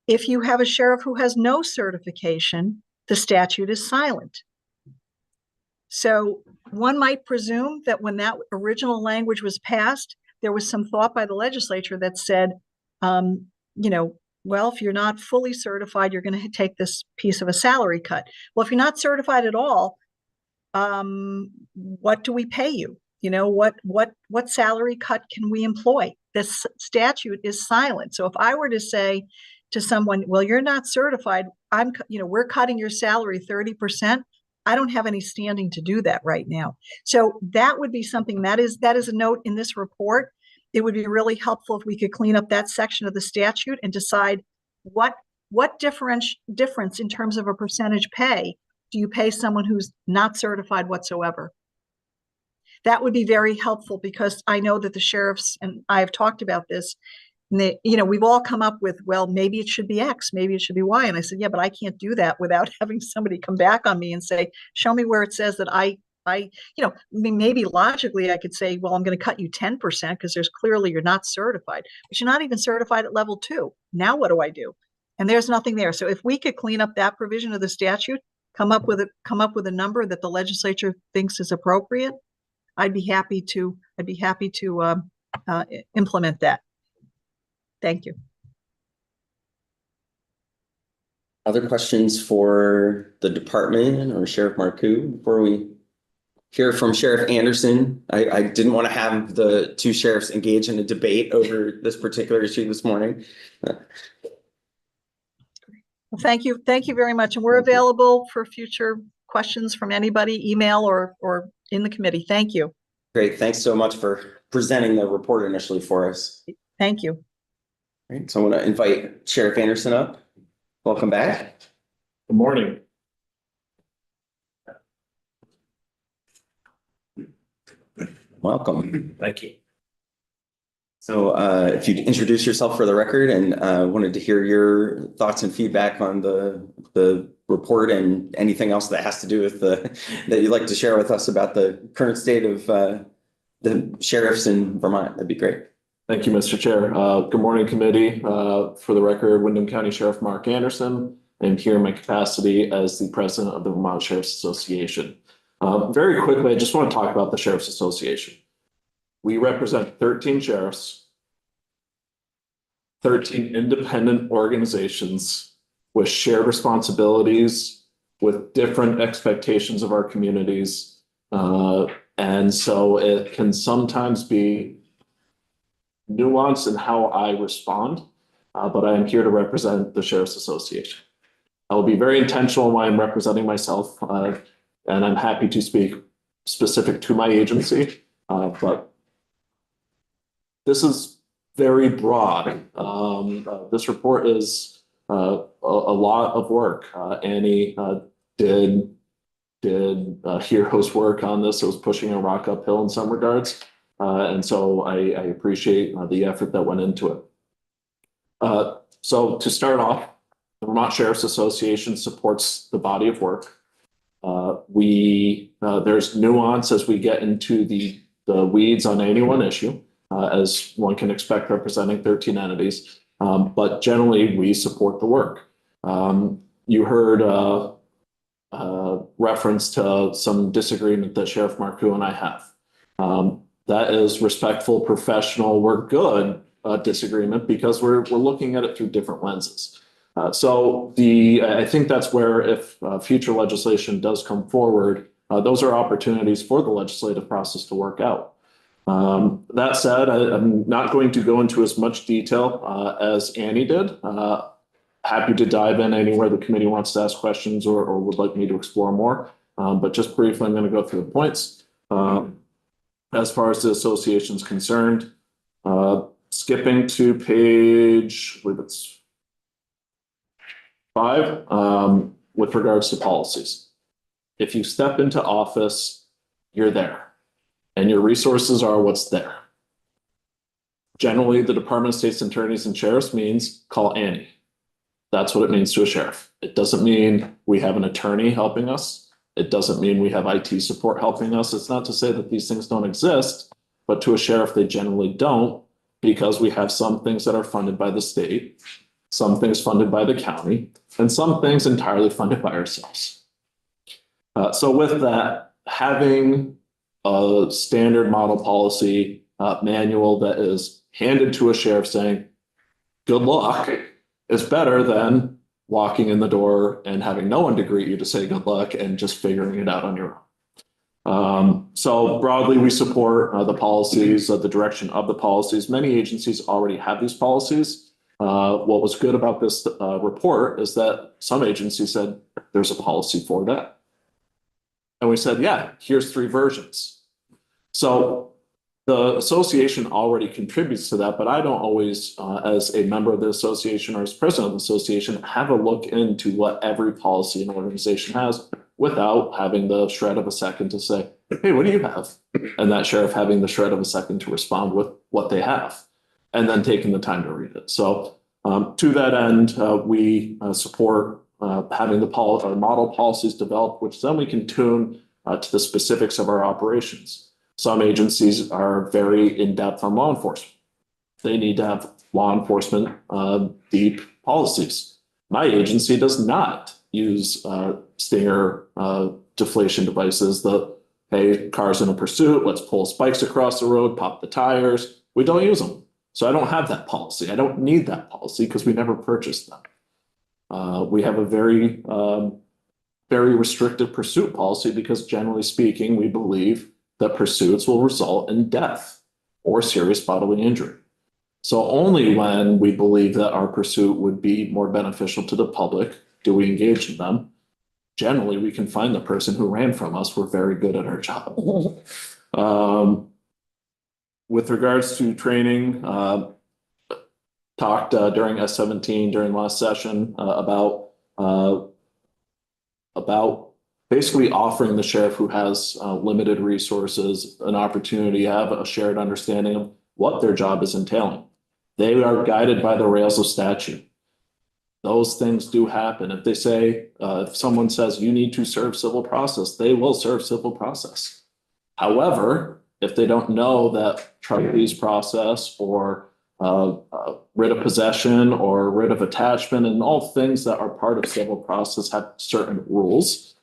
If you have a sheriff who has no certification, the statute is silent. So one might presume that when that original language was passed, there was some thought by the legislature that said, well, if you're not fully certified, you're going to take this piece of a salary cut. Well, if you're not certified at all, what do we pay you? What salary cut can we employ? This statute is silent. So if I were to say to someone, well, you're not certified, we're cutting your salary 30%. I don't have any standing to do that right now. So that would be something that is a note in this report. It would be really helpful if we could clean up that section of the statute and decide what difference in terms of a percentage pay do you pay someone who's not certified whatsoever. That would be very helpful, because I know that the sheriffs and I have talked about this. And we've all come up with, well, maybe it should be X, maybe it should be Y. And I said, yeah, but I can't do that without having somebody come back on me and say, show me where it says that maybe logically I could say, well, I'm going to cut you 10% because there's clearly you're not certified, but you're not even certified at level 2. Now what do I do? And there's nothing there. So if we could clean up that provision of the statute, come up with a number that the legislature thinks is appropriate, I'd be happy to implement that. Thank you. Other questions for the department or Sheriff Marcoux before we hear from Sheriff Anderson? I didn't want to have the two sheriffs engage in a debate over this particular issue this morning. Well, thank you very much. And we're available for future questions from anybody, email or in the committee. Thank you. Great. Thanks so much for presenting the report initially for us. Thank you. Right, so I want to invite Sheriff Anderson up. Welcome back. Good morning. Welcome. Thank you. So if you'd introduce yourself for the record, and wanted to hear your thoughts and feedback on the report and anything else that has to do with that you'd like to share with us about the current state of the sheriffs in Vermont, that'd be great. Thank you, Mr. Chair. Good morning, committee. For the record, Wyndham County Sheriff Mark Anderson. I'm here in my capacity as the president of the Vermont Sheriff's Association. Very quickly, I just want to talk about the Sheriff's Association. We represent 13 sheriffs, 13 independent organizations with shared responsibilities, with different expectations of our communities. And so it can sometimes be nuanced in how I respond, but I am here to represent the Sheriff's Association. I will be very intentional when I'm representing myself, and I'm happy to speak specific to my agency, but this is very broad. This report is a lot of work. Annie did hero's work on this. It was pushing a rock uphill in some regards. And so I appreciate the effort that went into it. So to start off, the Vermont Sheriff's Association supports the body of work. There's nuance as we get into the weeds on any one issue, as one can expect representing 13 entities. But generally, we support the work. You heard reference to some disagreement that Sheriff Marcoux and I have. That is respectful, professional, we're good disagreement because we're looking at it through different lenses. I think that's where if future legislation does come forward, those are opportunities for the legislative process to work out. That said, I'm not going to go into as much detail as Annie did. Happy to dive in anywhere the committee wants to ask questions or would like me to explore more. But just briefly, I'm going to go through the points. As far as the association is concerned, skipping to page, I believe it's 5, with regards to policies. If you step into office, you're there, and your resources are what's there. Generally, the Department of State's attorneys and sheriffs means call Annie. That's what it means to a sheriff. It doesn't mean we have an attorney helping us. It doesn't mean we have IT support helping us. It's not to say that these things don't exist, but to a sheriff, they generally don't, because we have some things that are funded by the state, some things funded by the county, and some things entirely funded by ourselves. So with that, having a standard model policy manual that is handed to a sheriff saying, good luck, is better than walking in the door and having no one to greet you to say good luck and just figuring it out on your own. So broadly, we support the policies, the direction of the policies. Many agencies already have these policies. What was good about this report is that some agencies said there's a policy for that. And we said, yeah, here's 3 versions. So the association already contributes to that, but I don't always, as a member of the association or as president of the association, have a look into what every policy and organization has without having the shred of a second to say, hey, what do you have? And that sheriff having the shred of a second to respond with what they have, and then taking the time to read it. So to that end, we support having the model policies developed, which then we can tune to the specifics of our operations. Some agencies are very in-depth on law enforcement. They need to have law enforcement deep policies. My agency does not use stinger deflation devices. Hey, cars in a pursuit, let's pull spikes across the road, pop the tires. We don't use them. So I don't have that policy. I don't need that policy because we never purchased them. We have a very restrictive pursuit policy because generally speaking, we believe that pursuits will result in death or serious bodily injury. So only when we believe that our pursuit would be more beneficial to the public do we engage in them. Generally, we can find the person who ran from us. We're very good at our job. With regards to training, talked during S17 during last session about basically offering the sheriff who has limited resources an opportunity to have a shared understanding of what their job is entailing. They are guided by the rails of statute. Those things do happen. If they say, if someone says you need to serve civil process, they will serve civil process. However, if they don't know that trustees process or writ of possession or writ of attachment and all things that are part of civil process have certain rules.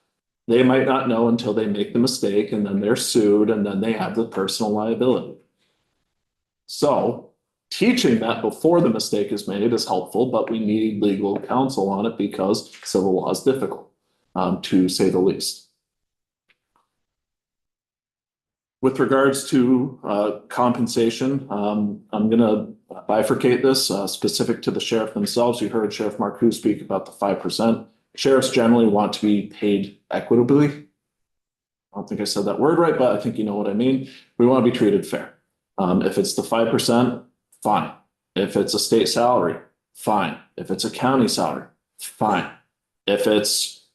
They might not know until they make the mistake and then they're sued and then they have the personal liability. So teaching that before the mistake is made is helpful, but we need legal counsel on it because civil law is difficult, to say the least. With regards to compensation, I'm going to bifurcate this specific to the sheriff themselves. You heard Sheriff Marcoux speak about the 5%. Sheriffs generally want to be paid equitably. I don't think I said that word right, but I think you know what I mean. We want to be treated fair. If it's the 5%, fine. If it's a state salary, fine. If it's a county salary, fine. If it's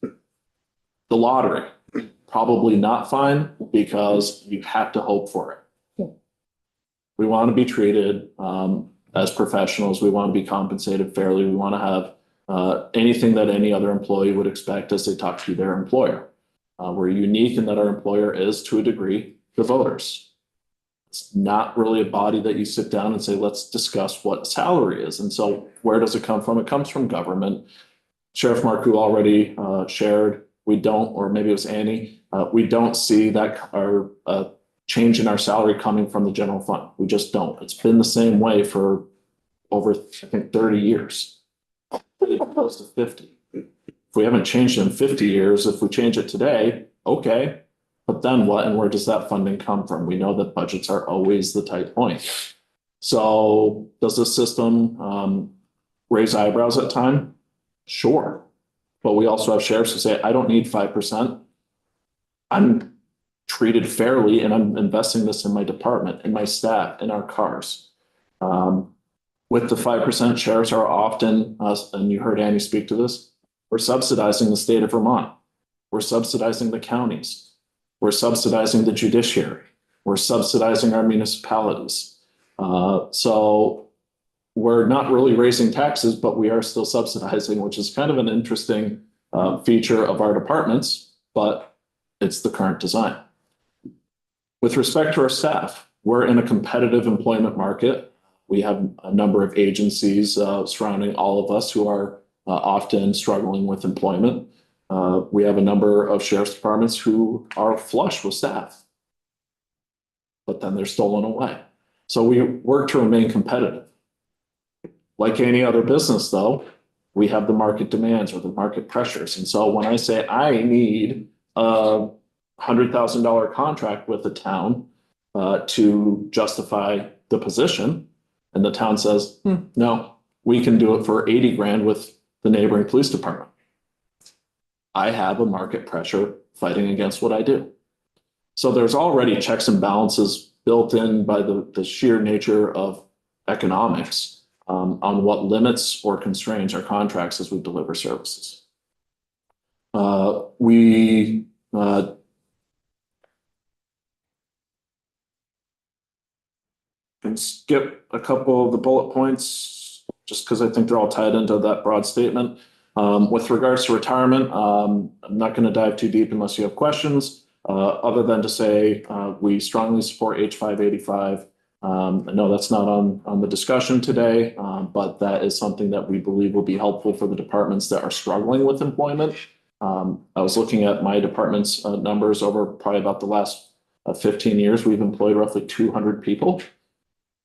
the lottery, probably not fine because you have to hope for it. Yeah. We want to be treated as professionals. We want to be compensated fairly. We want to have anything that any other employee would expect as they talk to their employer. We're unique in that our employer is, to a degree, the voters. It's not really a body that you sit down and say, let's discuss what salary is. And so where does it come from? It comes from government. Sheriff Marcoux already shared. We don't, or maybe it was Annie, we don't see that our change in our salary coming from the general fund. We just don't. It's been the same way for over, I think, 30 years. Close to 50. If we haven't changed it in 50 years, if we change it today, okay. But then what, and where does that funding come from? We know that budgets are always the tight point. So does the system raise eyebrows at time? Sure. But we also have sheriffs who say, I don't need 5%. I'm treated fairly and I'm investing this in my department, in my staff, in our cars. With the 5%, sheriffs are often, and you heard Annie speak to this, we're subsidizing the state of Vermont. We're subsidizing the counties. We're subsidizing the judiciary. We're subsidizing our municipalities. So we're not really raising taxes, but we are still subsidizing, which is kind of an interesting feature of our departments, but it's the current design. With respect to our staff, we're in a competitive employment market. We have a number of agencies surrounding all of us who are often struggling with employment. We have a number of sheriff's departments who are flush with staff, but then they're stolen away. So we work to remain competitive. Like any other business, though, we have the market demands or the market pressures. And so when I say I need a $100,000 contract with the town to justify the position, and the town says, no, we can do it for 80 grand with the neighboring police department. I have a market pressure fighting against what I do. So there's already checks and balances built in by the sheer nature of economics on what limits or constrains our contracts as we deliver services. We can skip a couple of the bullet points just because I think they're all tied into that broad statement. With regards to retirement, I'm not going to dive too deep unless you have questions, other than to say we strongly support H585. I know that's not on the discussion today, but that is something that we believe will be helpful for the departments that are struggling with employment. I was looking at my department's numbers over probably about the last 15 years. We've employed roughly 200 people.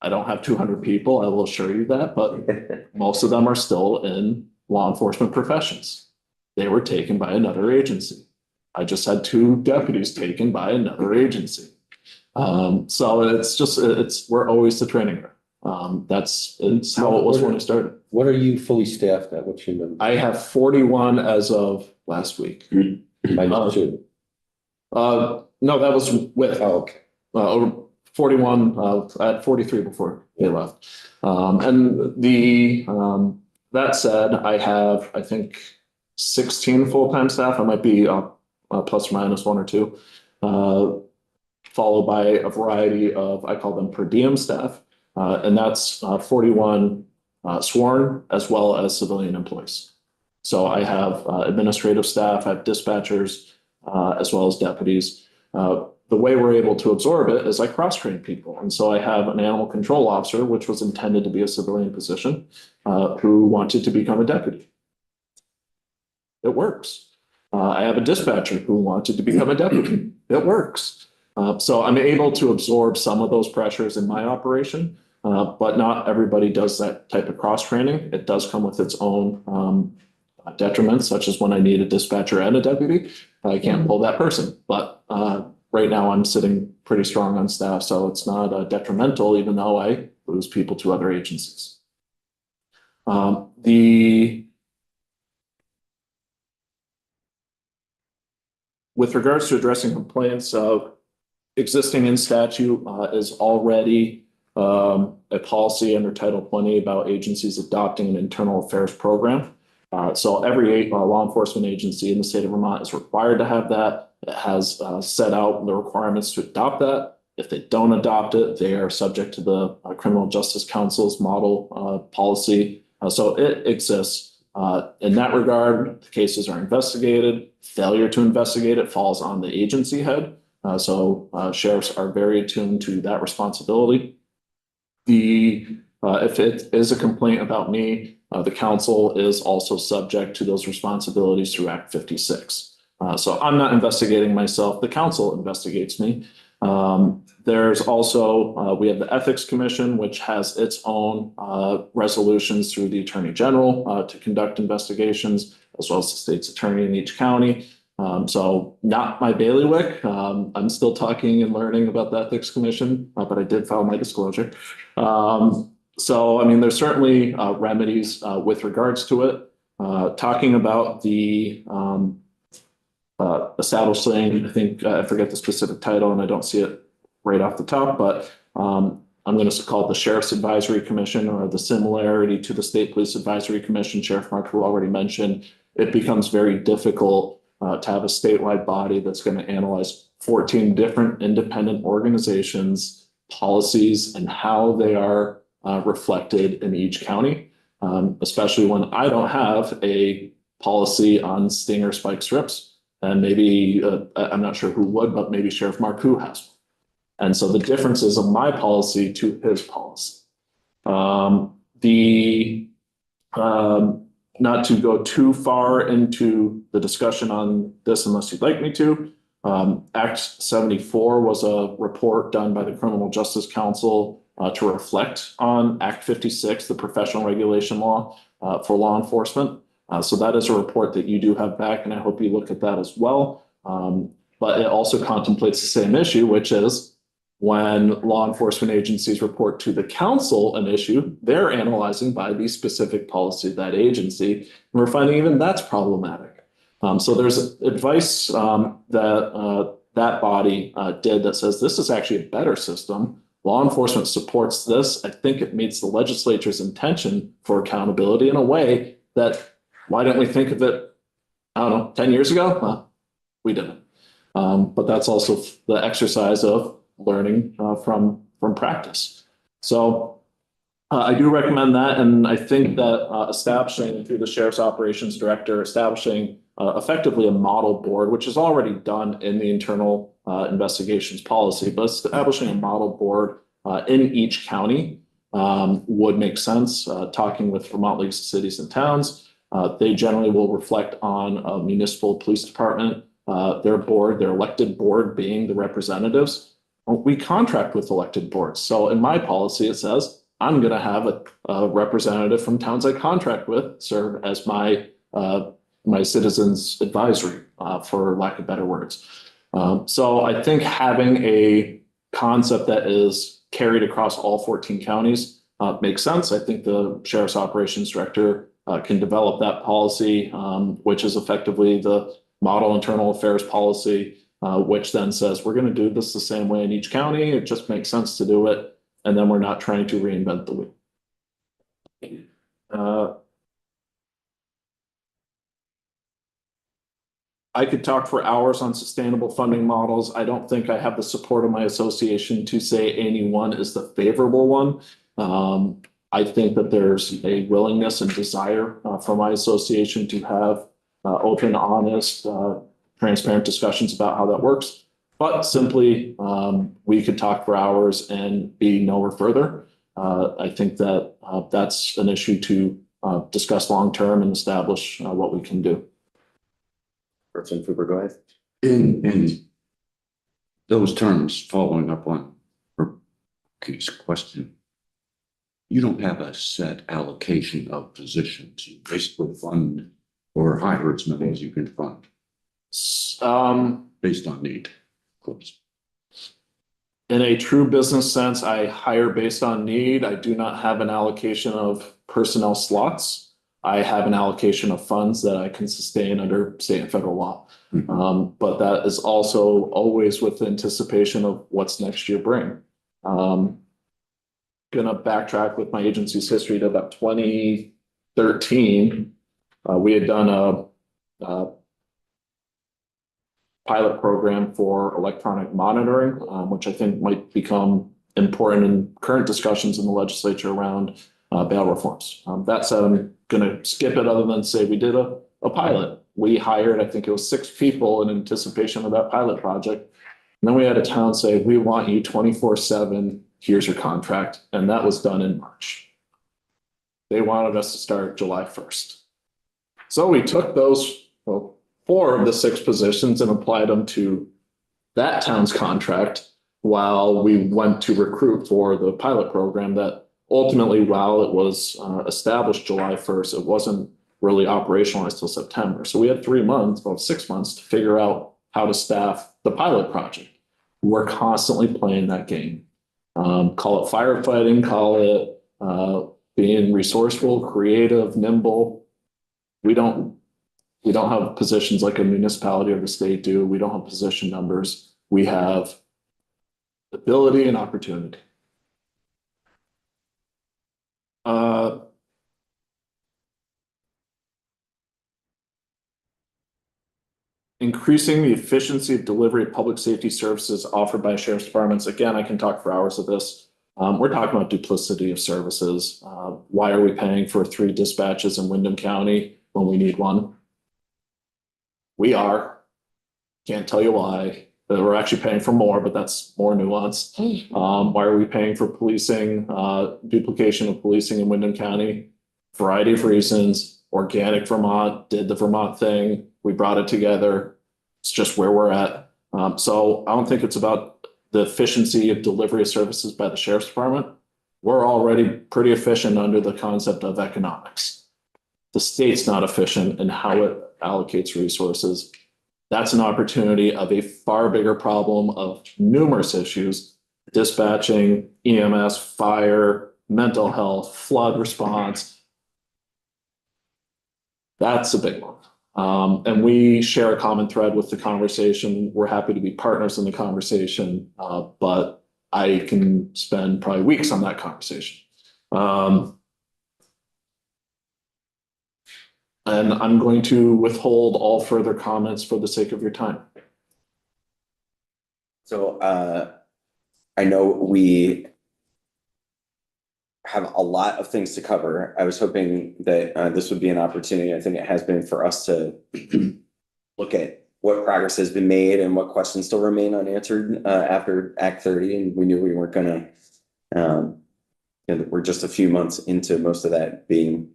I don't have 200 people, I will assure you that, but most of them are still in law enforcement professions. They were taken by another agency. I just had 2 deputies taken by another agency. So we're always the training ground. It's how it was when I started. What are you fully staffed at? What's your number? I have 41 as of last week. Minus 2. No, that was with Oh, okay. over 41. I had 43 before they left. That said, I have, I think, 16 full-time staff. I might be plus or minus 1 or 2, followed by a variety of, I call them per diem staff. And that's 41 sworn as well as civilian employees. So I have administrative staff, I have dispatchers, as well as deputies. the way we're able to absorb it is I cross-train people. And so I have an animal control officer, which was intended to be a civilian position, who wanted to become a deputy. It works. I have a dispatcher who wanted to become a deputy. It works. So I'm able to absorb some of those pressures in my operation, but not everybody does that type of cross-training. It does come with its own detriments, such as when I need a dispatcher and a deputy, I can't pull that person. But right now I'm sitting pretty strong on staff, so it's not detrimental, even though I lose people to other agencies. With regards to addressing complaints, existing in statute is already a policy under Title 20 about agencies adopting an internal affairs program. So every law enforcement agency in the state of Vermont is required to have that. It has set out the requirements to adopt that. If they don't adopt it, they are subject to the Criminal Justice Council's model policy. So it exists. In that regard, the cases are investigated. Failure to investigate it falls on the agency head. So sheriffs are very attuned to that responsibility. If it is a complaint about me, the council is also subject to those responsibilities through Act 56. So I'm not investigating myself. The council investigates me. There's also, we have the Ethics Commission, which has its own resolutions through the Attorney General to conduct investigations, as well as the state's attorney in each county. So not my bailiwick. I'm still talking and learning about the Ethics Commission, but I did file my disclosure. So, I mean, there's certainly remedies with regards to it. Talking about the establishing, I think, I forget the specific title and I don't see it right off the top, but I'm going to call it the Sheriff's Advisory Commission, or the similarity to the State Police Advisory Commission. Sheriff Marcoux already mentioned, it becomes very difficult to have a statewide body that's going to analyze 14 different independent organizations, policies, and how they are reflected in each county, especially when I don't have a policy on stinger spike strips. And maybe, I'm not sure who would, but maybe Sheriff Marcoux has one. And so the differences of my policy to his policy. Not to go too far into the discussion on this unless you'd like me to, Act 74 was a report done by the Criminal Justice Council to reflect on Act 56, the professional regulation law for law enforcement. So that is a report that you do have back, and I hope you look at that as well. But it also contemplates the same issue, which is when law enforcement agencies report to the council an issue, they're analyzing by the specific policy of that agency. And we're finding even that's problematic. So there's advice that that body did that says this is actually a better system. Law enforcement supports this. I think it meets the legislature's intention for accountability in a way that, why didn't we think of it, I don't know, 10 years ago? Well, we didn't. But that's also the exercise of learning from practice. So I do recommend that. And I think that establishing through the Sheriff's Operations Director, establishing effectively a model board, which is already done in the internal investigations policy, but establishing a model board in each county would make sense. Talking with Vermont League of Cities and Towns, they generally will reflect on a municipal police department, their board, their elected board being the representatives. We contract with elected boards. So in my policy, it says I'm going to have a representative from towns I contract with serve as my citizens advisory, for lack of better words. So I think having a concept that is carried across all 14 counties makes sense. I think the Sheriff's Operations Director can develop that policy, which is effectively the model internal affairs policy, which then says we're going to do this the same way in each county. It just makes sense to do it. And then we're not trying to reinvent the wheel. I could talk for hours on sustainable funding models. I don't think I have the support of my association to say any one is the favorable one. I think that there's a willingness and desire from my association to have open, honest, transparent discussions about how that works. But simply, we could talk for hours and be nowhere further. I think that that's an issue to discuss long-term and establish what we can do. Person Cooper, go ahead. In those terms, following up on Ricky's question, you don't have a set allocation of positions. You basically fund or hire as many as you can fund based on need, of course. In a true business sense, I hire based on need. I do not have an allocation of personnel slots. I have an allocation of funds that I can sustain under state and federal law. But that is also always with the anticipation of what's next year bring. Gonna backtrack with my agency's history to about 2013. We had done a pilot program for electronic monitoring, which I think might become important in current discussions in the legislature around bail reforms. That said, I'm gonna skip it other than say we did a pilot. We hired, I think it was 6 people in anticipation of that pilot project. And then we had a town say, we want you 24/7, here's your contract. And that was done in March. They wanted us to start July 1st. So we took those, well, 4 of the 6 positions and applied them to that town's contract while we went to recruit for the pilot program that ultimately, while it was established July 1st, it wasn't really operationalized till September. So we had 3 months, about 6 months to figure out how to staff the pilot project. We're constantly playing that game. Call it firefighting, call it being resourceful, creative, nimble. We don't have positions like a municipality or the state do. We don't have position numbers. We have ability and opportunity. Increasing the efficiency of delivery of public safety services offered by sheriff's departments. Again, I can talk for hours of this. We're talking about duplicity of services. Why are we paying for 3 dispatches in Windham County when we need 1? We are. Can't tell you why. We're actually paying for more, but that's more nuanced. Why are we paying for policing, duplication of policing in Windham County? Variety of reasons. Organic Vermont did the Vermont thing. We brought it together. It's just where we're at. So I don't think it's about the efficiency of delivery of services by the sheriff's department. We're already pretty efficient under the concept of economics. The state's not efficient in how it allocates resources. That's an opportunity of a far bigger problem of numerous issues: dispatching, EMS, fire, mental health, flood response. That's a big one. And we share a common thread with the conversation. We're happy to be partners in the conversation, but I can spend probably weeks on that conversation. And I'm going to withhold all further comments for the sake of your time. So I know we have a lot of things to cover. I was hoping that this would be an opportunity. I think it has been for us to look at what progress has been made and what questions still remain unanswered after Act 30. And we knew we weren't going to, we're just a few months into most of that being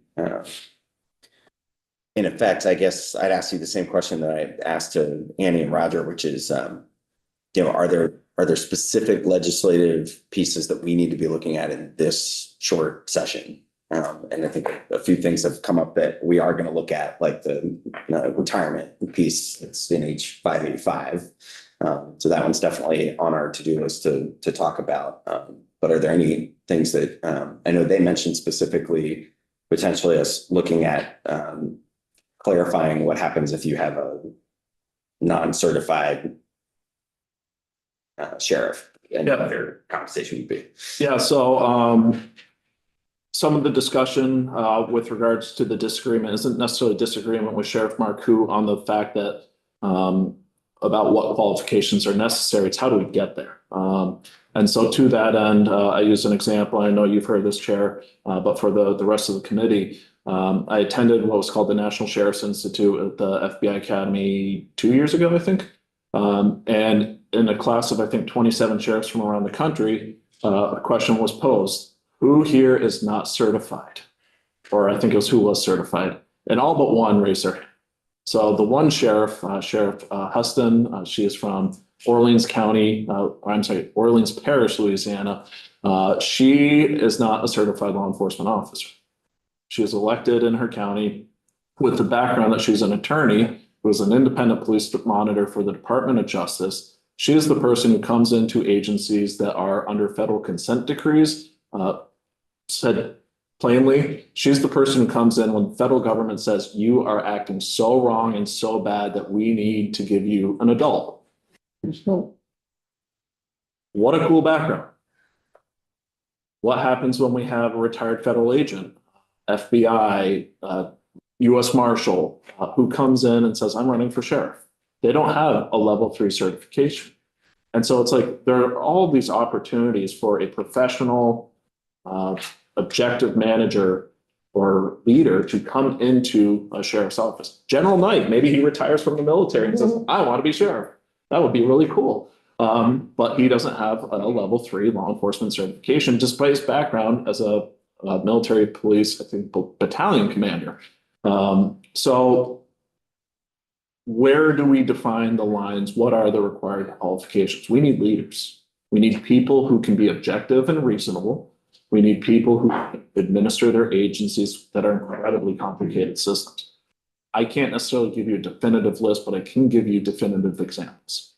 in effect. I guess I'd ask you the same question that I asked to Annie and Roger, which is, are there specific legislative pieces that we need to be looking at in this short session? And I think a few things have come up that we are going to look at, like the retirement piece. It's in H 585. So that one's definitely on our to-do list to talk about. But are there any things that I know they mentioned specifically, potentially us looking at clarifying what happens if you have a non-certified sheriff, and what their compensation would be? Yeah, so some of the discussion with regards to the disagreement isn't necessarily disagreement with Sheriff Marcoux on the fact that about what qualifications are necessary. It's how do we get there? And so to that end, I use an example. I know you've heard this, Chair, but for the rest of the committee, I attended what was called the National Sheriff's Institute at the FBI Academy 2 years ago, I think. And in a class of, I think, 27 sheriffs from around the country, a question was posed, who here is not certified? Or I think it was who was certified, and all but one raised their hand. So the one sheriff, Sheriff Huston, she is from Orleans County, I'm sorry, Orleans Parish, Louisiana. She is not a certified law enforcement officer. She was elected in her county with the background that she's an attorney who is an independent police monitor for the Department of Justice. She is the person who comes into agencies that are under federal consent decrees. Said plainly, she's the person who comes in when the federal government says you are acting so wrong and so bad that we need to give you an adult. What a cool background. What happens when we have a retired federal agent, FBI, US Marshal, who comes in and says, I'm running for sheriff? They don't have a level 3 certification. And so it's like there are all these opportunities for a professional, objective manager or leader to come into a sheriff's office. General Knight, maybe he retires from the military and says, I want to be sheriff. That would be really cool. But he doesn't have a level 3 law enforcement certification, despite his background as a military police, I think, battalion commander. So where do we define the lines? What are the required qualifications? We need leaders. We need people who can be objective and reasonable. We need people who administer their agencies that are incredibly complicated systems. I can't necessarily give you a definitive list, but I can give you definitive examples.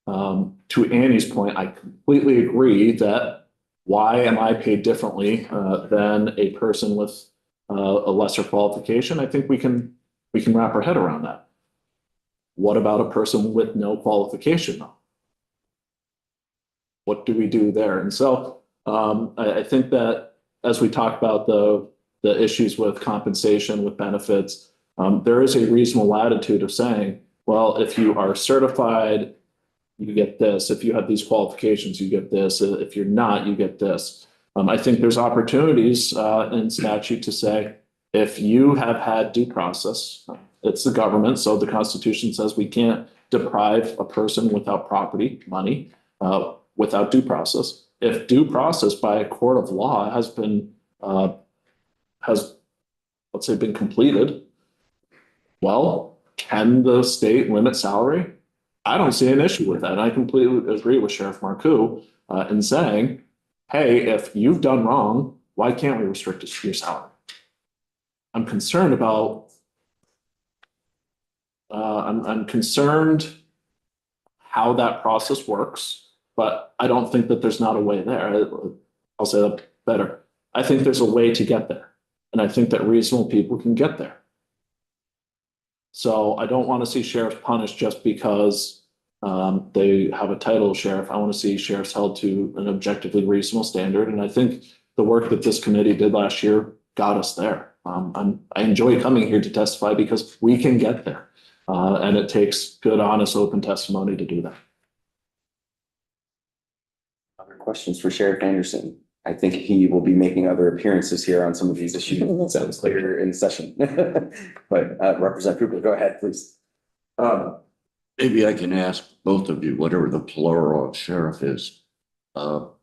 To Annie's point, I completely agree that why am I paid differently than a person with a lesser qualification? I think we can wrap our head around that. What about a person with no qualification though? What do we do there? And so I think that as we talk about the issues with compensation, with benefits, there is a reasonable latitude of saying, well, if you are certified, you get this. If you have these qualifications, you get this. If you're not, you get this. I think there's opportunities in statute to say, if you have had due process, it's the government. So the Constitution says we can't deprive a person without property, money, without due process. If due process by a court of law has been, let's say, been completed, well, can the state limit salary? I don't see an issue with that. And I completely agree with Sheriff Marcoux in saying, hey, if you've done wrong, why can't we restrict your salary? I'm concerned about, I'm concerned how that process works, but I don't think that there's not a way there. I'll say that better. I think there's a way to get there. And I think that reasonable people can get there. So I don't want to see sheriffs punished just because they have a title of sheriff. I want to see sheriffs held to an objectively reasonable standard. And I think the work that this committee did last year got us there. I enjoy coming here to testify because we can get there. And it takes good, honest, open testimony to do that. Other questions for Sheriff Anderson? I think he will be making other appearances here on some of these issues. It sounds clear in session. But Representative Cooper, go ahead, please. Maybe I can ask both of you, whatever the plural of sheriff is. How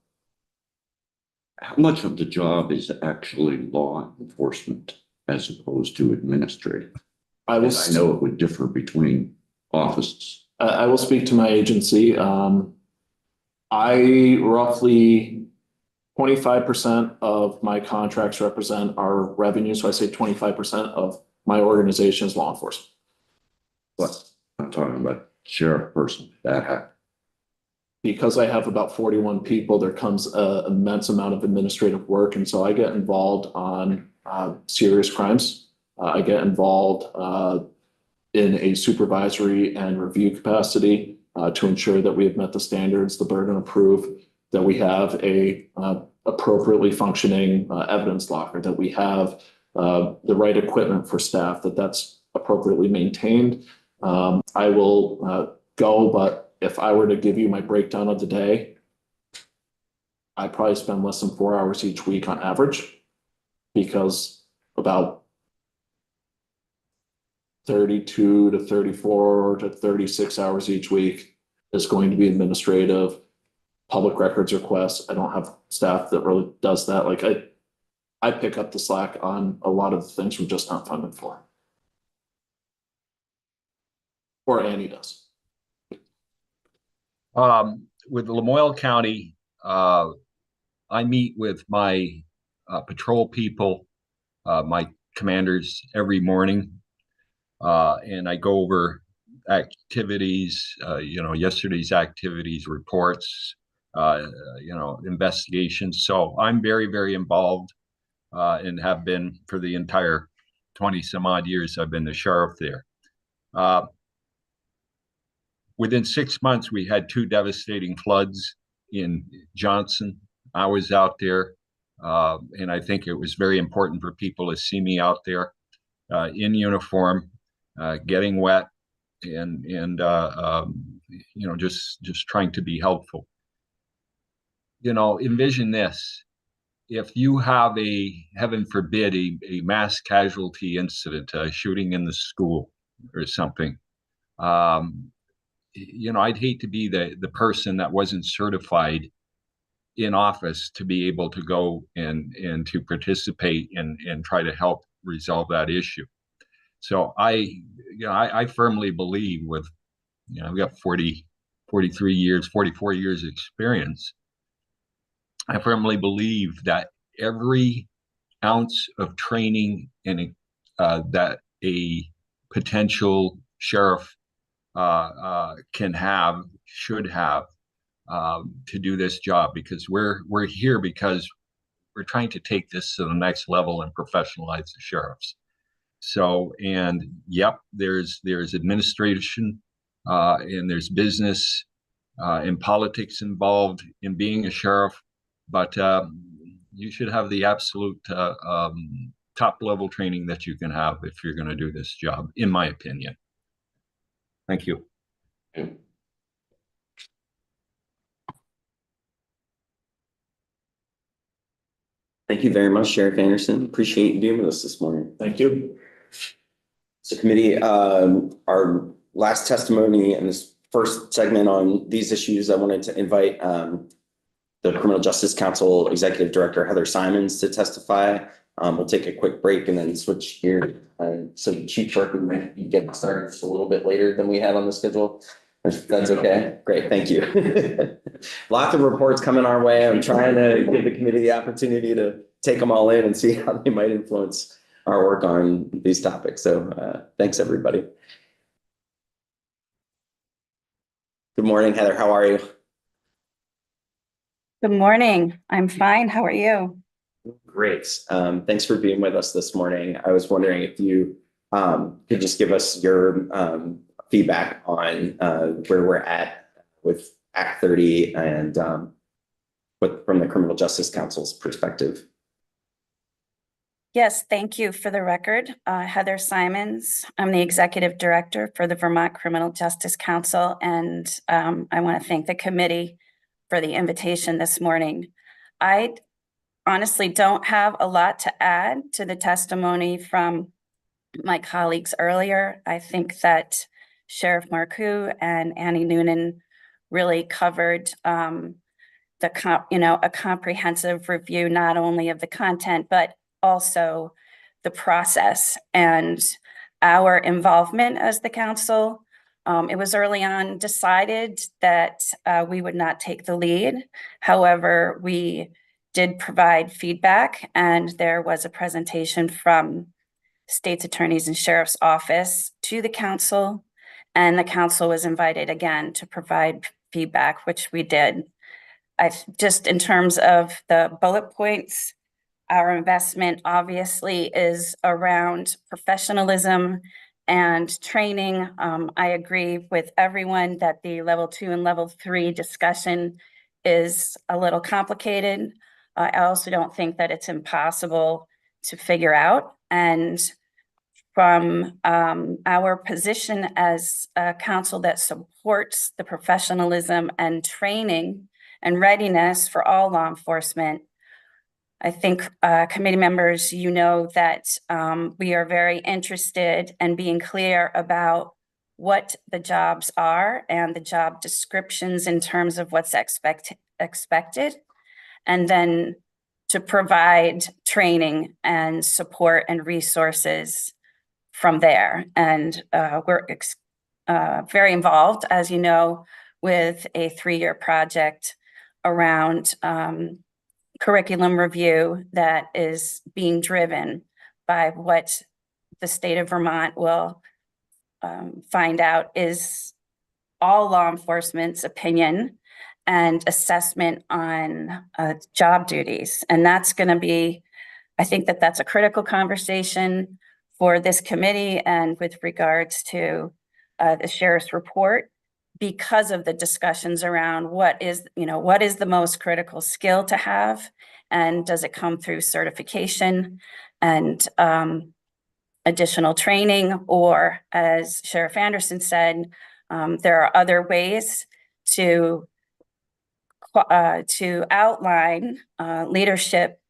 much of the job is actually law enforcement as opposed to administrative? I I know it would differ between offices. I will speak to my agency. I roughly 25% of my contracts represent our revenue. So I say 25% of my organization is law enforcement. But I'm talking about sheriff person that Because I have about 41 people, there comes an immense amount of administrative work. And so I get involved on serious crimes. I get involved in a supervisory and review capacity to ensure that we have met the standards, the burden of proof, that we have a appropriately functioning evidence locker, that we have the right equipment for staff, that's appropriately maintained. I will go, but if I were to give you my breakdown of the day, I probably spend less than 4 hours each week on average, because about 32 to 34 to 36 hours each week is going to be administrative, public records requests. I don't have staff that really does that. Like I pick up the slack on a lot of the things we're just not funded for. Or Annie does. With Lamoille County, I meet with my patrol people, my commanders every morning. And I go over activities, yesterday's activities, reports, investigations. So I'm very, very involved and have been for the entire 20 some odd years I've been the sheriff there. Within 6 months, we had 2 devastating floods in Johnson. I was out there, and I think it was very important for people to see me out there in uniform, getting wet, and just trying to be helpful. Envision this: if you have heaven forbid, a mass casualty incident, a shooting in the school or something. I'd hate to be the person that wasn't certified in office to be able to go and to participate and try to help resolve that issue. So I firmly believe I've got 44 years experience. I firmly believe that every ounce of training and that a potential sheriff should have to do this job, because we're here because we're trying to take this to the next level and professionalize the sheriffs. So, and yep, there's administration and there's business and politics involved in being a sheriff, but you should have the absolute top level training that you can have if you're going to do this job, in my opinion. Thank you. Thank you very much, Sheriff Anderson. Appreciate you being with us this morning. Thank you. So committee, our last testimony in this first segment on these issues, I wanted to invite the Criminal Justice Council Executive Director Heather Simons to testify. We'll take a quick break and then switch here. So Chief Burke, we might be getting started just a little bit later than we had on the schedule. If that's okay. Great, thank you. Lots of reports coming our way. I'm trying to give the committee the opportunity to take them all in and see how they might influence our work on these topics. So thanks, everybody. Good morning, Heather. How are you? Good morning. I'm fine. How are you? Great. Thanks for being with us this morning. I was wondering if you could just give us your feedback on where we're at with Act 30 and from the Criminal Justice Council's perspective. Yes, thank you. For the record, Heather Simons. I'm the Executive Director for the Vermont Criminal Justice Council, and I want to thank the committee for the invitation this morning. I honestly don't have a lot to add to the testimony from my colleagues earlier. I think that Sheriff Marcoux and Annie Noonan really covered a comprehensive review, not only of the content, but also the process and our involvement as the council. It was early on decided that we would not take the lead. However, we did provide feedback, and there was a presentation from State's Attorney's and Sheriff's Office to the council, and the council was invited again to provide feedback, which we did. Just in terms of the bullet points, our investment obviously is around professionalism and training. I agree with everyone that the level 2 and level 3 discussion is a little complicated. I also don't think that it's impossible to figure out. And from our position as a council that supports the professionalism and training and readiness for all law enforcement, I think committee members, you know that we are very interested in being clear about what the jobs are and the job descriptions in terms of what's expected. And then to provide training and support and resources from there. And we're very involved, as you know, with a 3-year project around curriculum review that is being driven by what the state of Vermont will find out is all law enforcement's opinion and assessment on job duties. And that's going to be, I think that that's a critical conversation for this committee and with regards to the sheriff's report, because of the discussions around what is the most critical skill to have, and does it come through certification and additional training, or as Sheriff Anderson said, there are other ways to outline leadership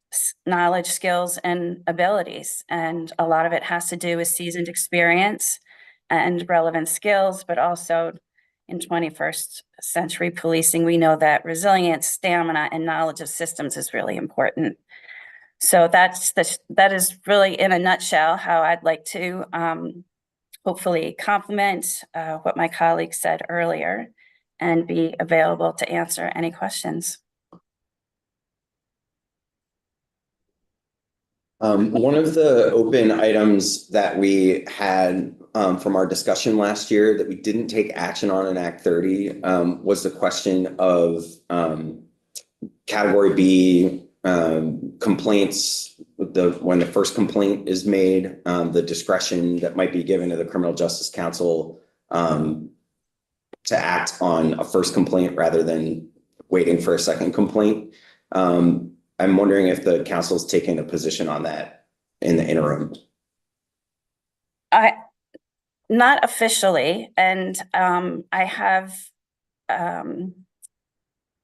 knowledge, skills, and abilities. And a lot of it has to do with seasoned experience and relevant skills, but also in 21st century policing, we know that resilience, stamina, and knowledge of systems is really important. So that is really in a nutshell how I'd like to hopefully complement what my colleague said earlier and be available to answer any questions. One of the open items that we had from our discussion last year that we didn't take action on in Act 30 was the question of Category B complaints. When the first complaint is made, the discretion that might be given to the Criminal Justice Council to act on a first complaint rather than waiting for a second complaint. I'm wondering if the council's taking a position on that in the interim. Not officially, and I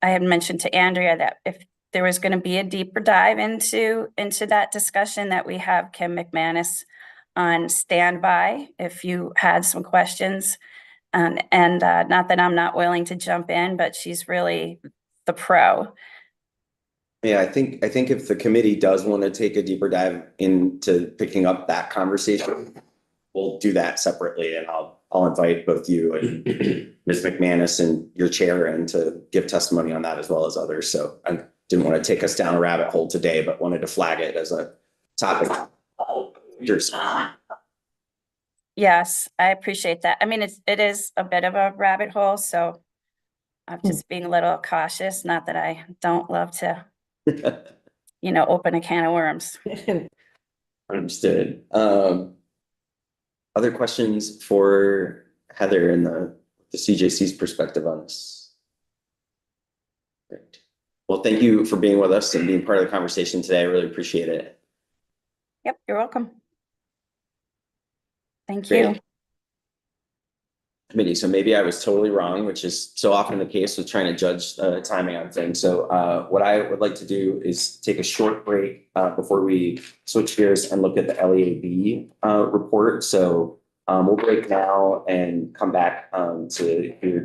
had mentioned to Andrea that if there was going to be a deeper dive into that discussion, that we have Kim McManus on standby if you had some questions. And not that I'm not willing to jump in, but she's really the pro. Yeah, I think if the committee does want to take a deeper dive into picking up that conversation, we'll do that separately, and I'll invite both you and Ms. McManus and your chair in to give testimony on that as well as others. So I didn't want to take us down a rabbit hole today, but wanted to flag it as a topic. Yes, I appreciate that. I mean, it is a bit of a rabbit hole, so I'm just being a little cautious. Not that I don't love to, open a can of worms. Understood. Other questions for Heather and the CJC's perspective on this? Great. Well, thank you for being with us and being part of the conversation today. I really appreciate it. Yep, you're welcome. Thank you. Committee. So maybe I was totally wrong, which is so often the case with trying to judge timing on things. So what I would like to do is take a short break before we switch gears and look at the LEAB report. So we'll break now and come back to your